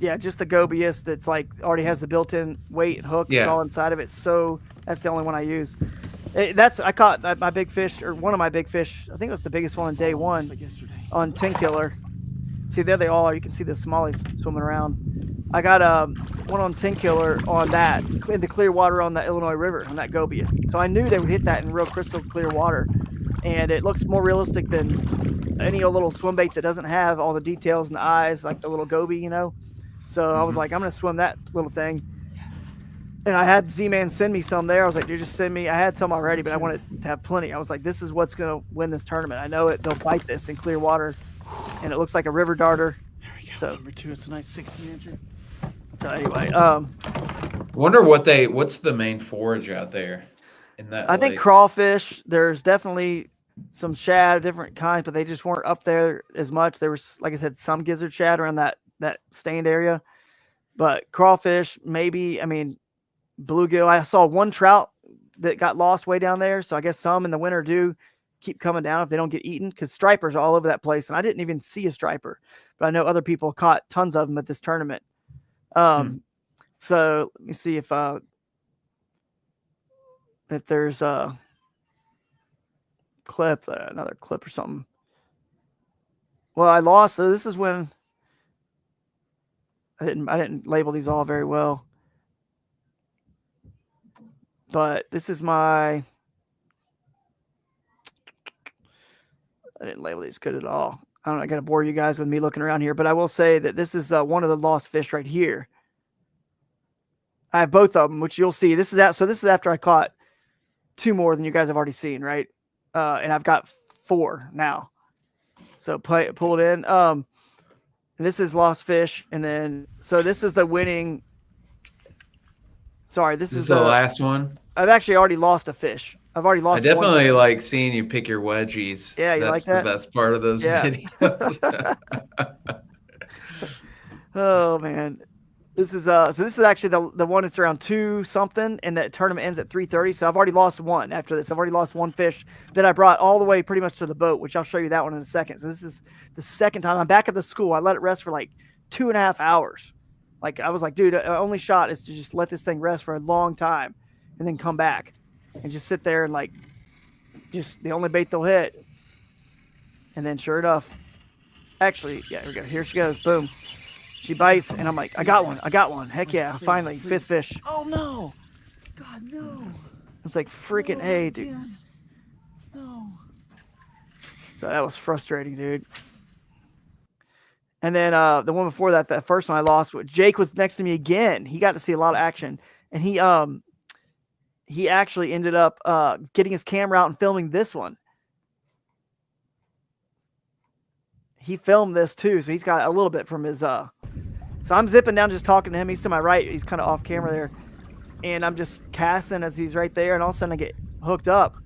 Yeah, just the gobius that's like already has the built-in weight and hook. Yeah. It's all inside of it. So that's the only one I use. I caught my big fish, or one of my big fish. I think it was the biggest one on day 1 on 10 killer. See, there they all are. You can see the Smallies swimming around. I got one on 10 killer on that in the clear water on the Illinois River on that gobius. So I knew they would hit that in real crystal clear water, and it looks more realistic than any little swim bait that doesn't have all the details in the eyes, like the little goby, you know. So I was like, I'm gonna swim that little thing. And I had Z-Man send me some there. I was like, dude, just send me. I had some already, but I wanted to have plenty. I was like, this is what's going to win this tournament. I know it. They'll bite this in clear water. And it looks like a river darter. There we go. So, Number 2, it's a nice 16-incher. So anyway, Wonder what's the main forage out there in that I think crawfish. There's definitely some shad, different kinds, but they just weren't up there as much. There was, like I said, some gizzard shad around that stained area. But crawfish, maybe, I mean, bluegill. I saw one trout that got lost way down there. So I guess some in the winter do keep coming down if they don't get eaten, because stripers are all over that place. And I didn't even see a striper, but I know other people caught tons of them at this tournament. So let me see if there's a clip, another clip or something. Well, I lost. So this is when I didn't label these all very well. But this is I didn't label these good at all. I don't know. I got to bore you guys with me looking around here, but I will say that this is one of the lost fish right here. I have both of them, which you'll see. This is after I caught 2 more than you guys have already seen, right? And I've got 4 now. So pull it in. And this is lost fish, and then so this is the winning. Sorry, this is the last one. I've actually already lost a fish. I've already lost. I definitely like seeing you pick your wedgies. Yeah, you that's like that? the best part of those videos. Oh man, this is actually the one that's around 2 something, and that tournament ends at 3:30. So I've already lost one after this. I've already lost one fish that I brought all the way pretty much to the boat, which I'll show you that one in a second. So this is the second time I'm back at the school. I let it rest for like 2.5 hours. Like I was like, dude, only shot is to just let this thing rest for a long time, and then come back and just sit there and like just the only bait they'll hit. And then sure enough, actually, yeah, here we go. Here she goes. Boom. She bites, and I'm like, I got one. Heck yeah, finally, 5th fish. Oh no! God no! It's like freaking hey, dude. Again. No. So that was frustrating, dude. And then the one before that, the first one I lost, Jake was next to me again. He got to see a lot of action, and he actually ended up getting his camera out and filming this one. He filmed this too, so he's got a little bit from his so I'm zipping down just talking to him. He's to my right. He's kind of off camera there, and I'm just casting as he's right there, and all of a sudden I get hooked up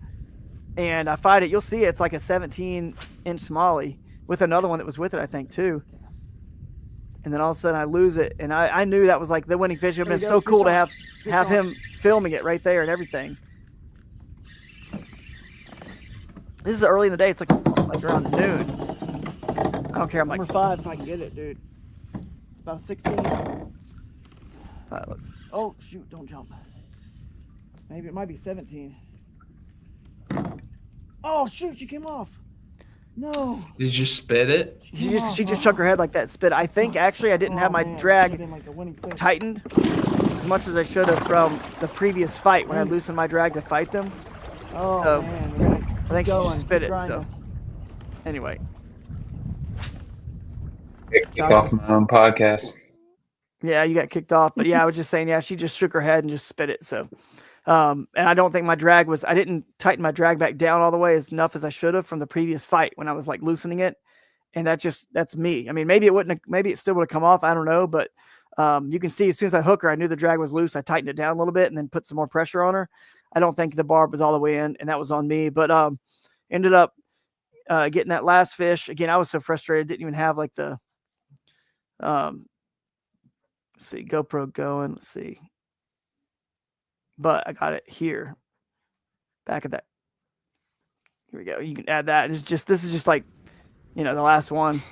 and I fight it. You'll see it's like a 17-inch Smallie with another one that was with it, I think, too. And then all of a sudden I lose it, and I knew that was like the winning fish. It would have been so cool to have him filming it right there and everything. This is early in the day. It's like around noon. I don't care. I'm like, number 5 if I can get it, dude. It's about 16. Look. Oh, shoot. Don't jump. Maybe it might be 17. Oh, shoot. She came off. No. Did you just spit it? She just shook her head like that, spit. I think actually I didn't have my drag tightened as much as I should have from the previous fight when I loosened my drag to fight them. Oh, So man. I think she just spit it. So anyway, Kicked off my own podcast. yeah, you got kicked off. But yeah, I was just saying, yeah, she just shook her head and just spit it. So, and I don't think my drag was, I didn't tighten my drag back down all the way as enough as I should have from the previous fight when I was like loosening it. And that's me. I mean, maybe it still would have come off. I don't know. But you can see as soon as I hook her, I knew the drag was loose. I tightened it down a little bit and then put some more pressure on her. I don't think the barb was all the way in, and that was on me. But ended up getting that last fish. Again, I was so frustrated. Didn't even have like the, let's see, GoPro going. Let's see. But I got it here. Back of that. Here we go. You can add that. This is just like, the last one.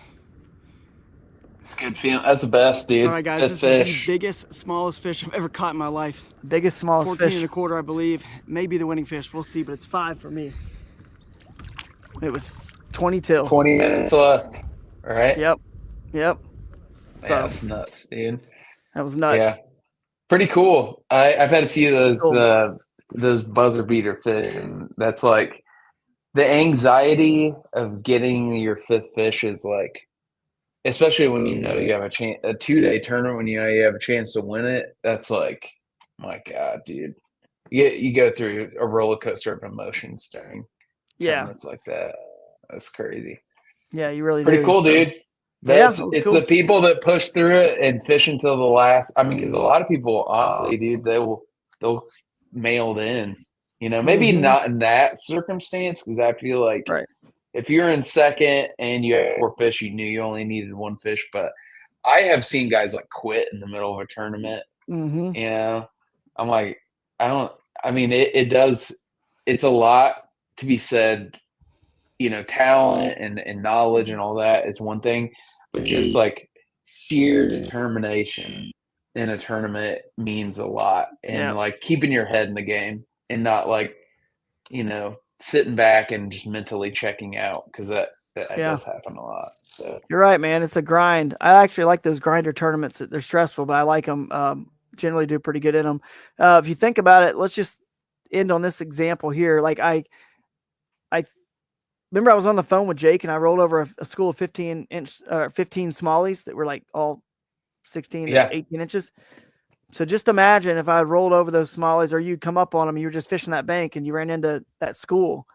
It's a good feeling. That's the best, dude. All right, guys, this is the biggest, smallest fish I've ever caught in my life. Biggest, smallest 14 fish. 14 1/4, I believe. Maybe the winning fish. We'll see, but it's 5 for me. It was 20 till. 20 minutes left. All right. Yep. Yeah, that's nuts, dude. That was nuts. Yeah. Pretty cool. I've had a few of those buzzer beater fish, and that's like the anxiety of getting your 5th fish is like, especially when you have a 2-day tournament, when you have a chance to win it. That's like, my God, dude. You go through a roller coaster of emotions during tournaments like that. That's crazy. Yeah, you really pretty do. cool, dude. It's cool. the people that push through it and fish until the last. I mean, because a lot of people, honestly, dude, they'll mail it in. Maybe not in that circumstance, because I feel like if you're in second and you have 4 fish, you knew you only needed 1 fish. But I have seen guys like quit in the middle of a tournament. I'm like, it does. It's a lot to be said. Talent and knowledge and all that is one thing, but just like sheer determination in a tournament means a lot. And like keeping your head in the game and not like, sitting back and just mentally checking out, because that does happen a lot. So you're right, man. It's a grind. I actually like those grinder tournaments. They're stressful, but I like them. Generally do pretty good in them. If you think about it, let's just end on this example here. Like I remember I was on the phone with Jake and I rolled over a school of 15 Smallies that were like all 16 to 18 inches. So just imagine if I had rolled over those Smallies, or you'd come up on them, and you were just fishing that bank and you ran into that school.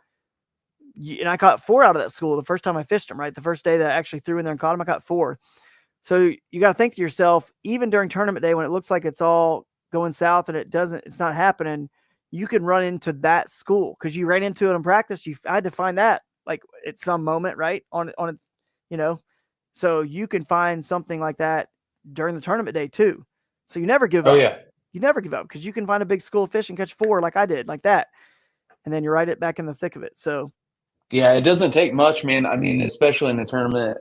And I caught 4 out of that school the first time I fished them, right? The first day that I actually threw in there and caught them, I caught 4. So you got to think to yourself, even during tournament day, when it looks like it's all going south and it's not happening, you can run into that school because you ran into it in practice. I had to find that like at some moment, right? On it, so you can find something like that during the tournament day too. So you never give up. Oh yeah. You never give up, because you can find a big school of fish and catch 4 like I did, like that. And then you're right back in the thick of it. So yeah, it doesn't take much, man. I mean, especially in a tournament.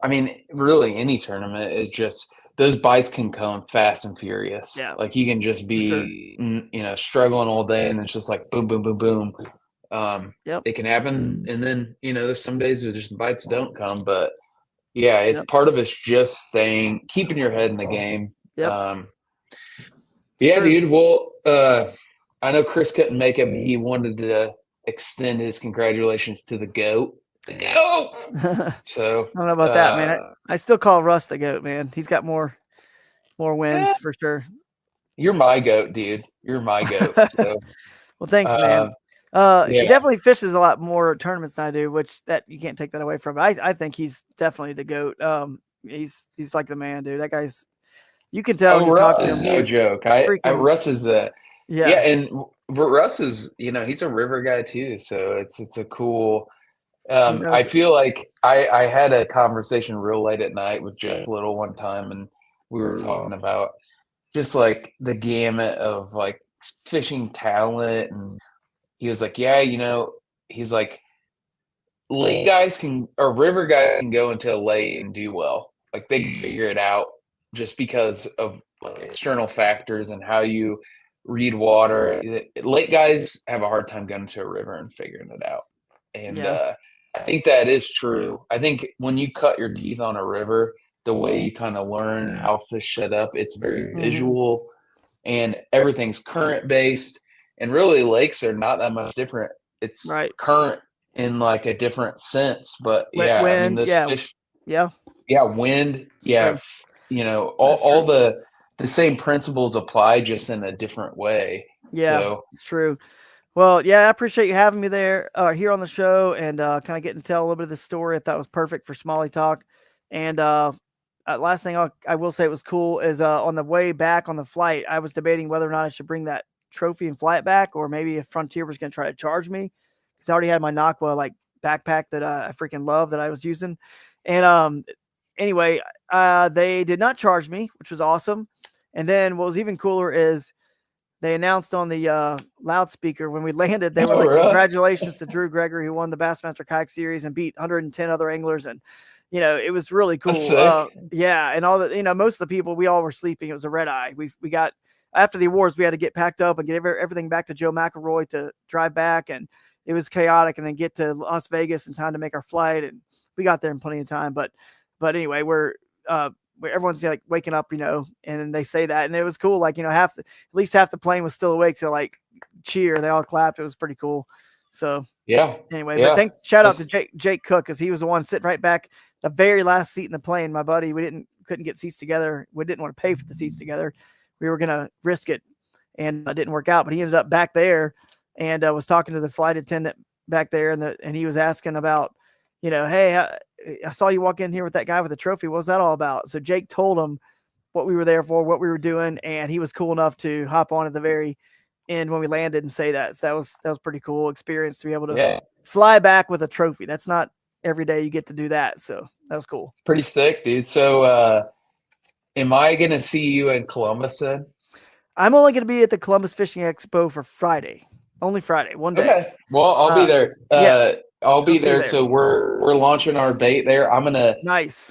I mean, really any tournament, it just, those bites can come fast and furious. Yeah. Like you can just be, struggling all day, and it's just like boom, boom, boom, boom. It can happen. And then, there's some days where just bites don't come, but yeah, it's part of it's just keeping your head in the game. Yeah, dude. Well, I know Chris couldn't make it, but he wanted to extend his congratulations to the GOAT. The GOAT! So I don't know about that, man. I still call Russ the GOAT, man. He's got more wins for sure. You're my GOAT, dude. You're my GOAT. So. Well, thanks, man. He definitely fishes a lot more tournaments than I do, which that you can't take that away from. But I think he's definitely the GOAT. He's like the man, dude. That guy's, you can tell. Russ is no joke. Russ is and Russ is, he's a river guy too. So it's a cool. I feel like I had a conversation real late at night with Jeff Little one time, and we were talking about just like the gamut of like fishing talent, and he was like, he's like, lake guys or river guys can go into a lake and do well. Like they can figure it out just because of external factors and how you read water. Lake guys have a hard time going to a river and figuring it out. And I think that is true. I think when you cut your teeth on a river, the way you kind of learn how fish set up, it's very visual and everything's current based. And really, lakes are not that much different. It's Right. current in like a different sense. But yeah, I mean, Wind, those fish, yeah, wind, it's true. you know, That's all true. the same principles apply just in a different way. Yeah, So it's true. Well, yeah, I appreciate you having me there here on the show and kind of getting to tell a little bit of this story. I thought it was perfect for Smalley Talk. And last thing I will say it was cool is on the way back on the flight, I was debating whether or not I should bring that trophy and fly it back, or maybe if Frontier was going to try to charge me, because I already had my Nakwa like backpack that I freaking love that I was using. And anyway, they did not charge me, which was awesome. And then what was even cooler is they announced on the loudspeaker when we landed, they were like, really? congratulations to Drew Gregory, who won the Bassmaster Kayak Series and beat 110 other anglers. And, you know, it was really cool. That's sick. Yeah. And all the, you know, most of the people, we all were sleeping. It was a red eye. We got, after the awards, we had to get packed up and get everything back to Joe McElroy to drive back. And it was chaotic, and then get to Las Vegas in time to make our flight. And we got there in plenty of time. But anyway, where everyone's like waking up, you know, and then they say that, and it was cool. Like, you know, at least half the plane was still awake to like cheer. They all clapped. It was pretty cool. So yeah. Anyway, but thanks, shout out to Jake Cook, because he was the one sitting right back the very last seat in the plane. My buddy, we couldn't get seats together. We didn't want to pay for the seats together. We were gonna risk it, and it didn't work out. But he ended up back there, and was talking to the flight attendant back there, and he was asking about, you know, hey, I saw you walk in here with that guy with the trophy. What was that all about? So Jake told him what we were there for, what we were doing, and he was cool enough to hop on at the very end when we landed and say that. So that was pretty cool experience to be able to fly back with a trophy. That's not every day you get to do that. So that was cool. Pretty sick, dude. So am I going to see you in Columbus then? I'm only going to be at the Columbus Fishing Expo for Friday. Only Friday, one day. Okay. Well, I'll be there. I'll be there. So we're launching our bait there. I'm gonna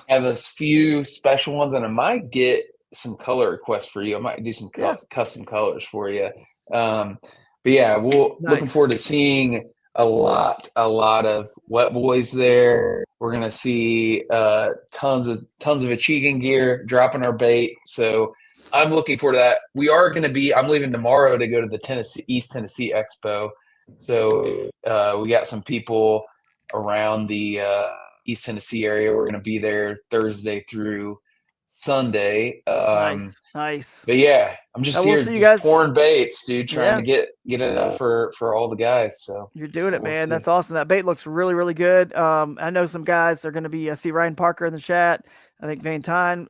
have a few special ones, and I might get some color requests for you. I might do some custom colors for you. But yeah, looking forward to seeing a lot of wet boys there. We're gonna see tons of Achigan gear, dropping our bait. So I'm looking forward to that. I'm leaving tomorrow to go to the East Tennessee Expo. So we got some people around the East Tennessee area. We're going to be there Thursday through Sunday. Nice. But yeah, I'm just here pouring baits, dude, trying to get it up for all the guys. So you're doing it, man. That's awesome. That bait looks really, really good. I know some guys are going to be, I see Ryan Parker in the chat. I think Van Tyne,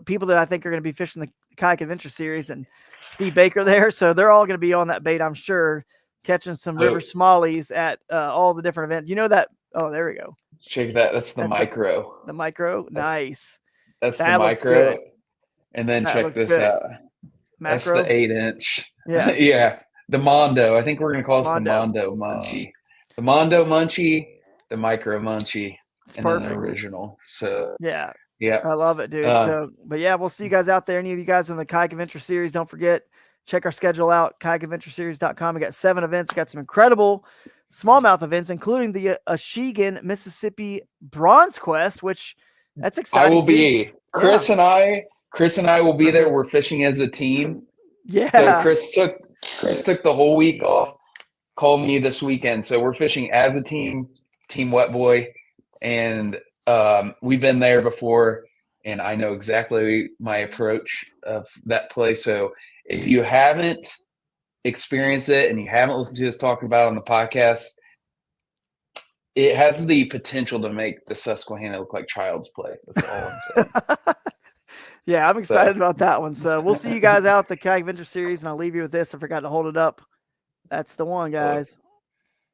people that I think are going to be fishing the Kayak Adventure Series, and Steve Baker there. So they're all going to be on that bait, I'm sure, catching some river smallies at all the different events. You know that? Oh, there we go. Check that. That's the micro. The micro? Nice. That's the micro. And then check this out. Macro? That's the 8-inch. Yeah. Yeah. The Mondo. I think we're going to call this the Mondo Munchie. The Mondo Munchie, the Micro Munchie, and then the original. So yeah. Yeah. I love it, dude. But yeah, we'll see you guys out there. Any of you guys in the Kayak Adventure Series, don't forget, check our schedule out, kayakadventureseries.com. We got 7 events. We got some incredible smallmouth events, including the Achigan, Mississippi Bronze Quest, which that's exciting. I will be. Chris and I will be there. We're fishing as a team. Yeah. So Chris took the whole week off. Called me this weekend. So we're fishing as a team, Team Wet Boy, and we've been there before, and I know exactly my approach of that play. So if you haven't experienced it and you haven't listened to us talk about it on the podcast, it has the potential to make the Susquehanna look like child's play. That's all I'm saying. Yeah, I'm excited about that one. So we'll see you guys out at the Kayak Adventure Series, and I'll leave you with this. I forgot to hold it up. That's the one, guys.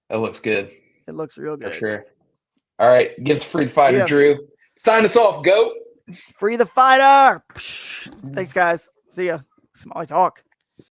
That looks good. It looks real good. For sure. All right. Give us a free fighter, Drew. Sign us off, goat. Free the fighter. Thanks, guys. See ya. Smalley Talk.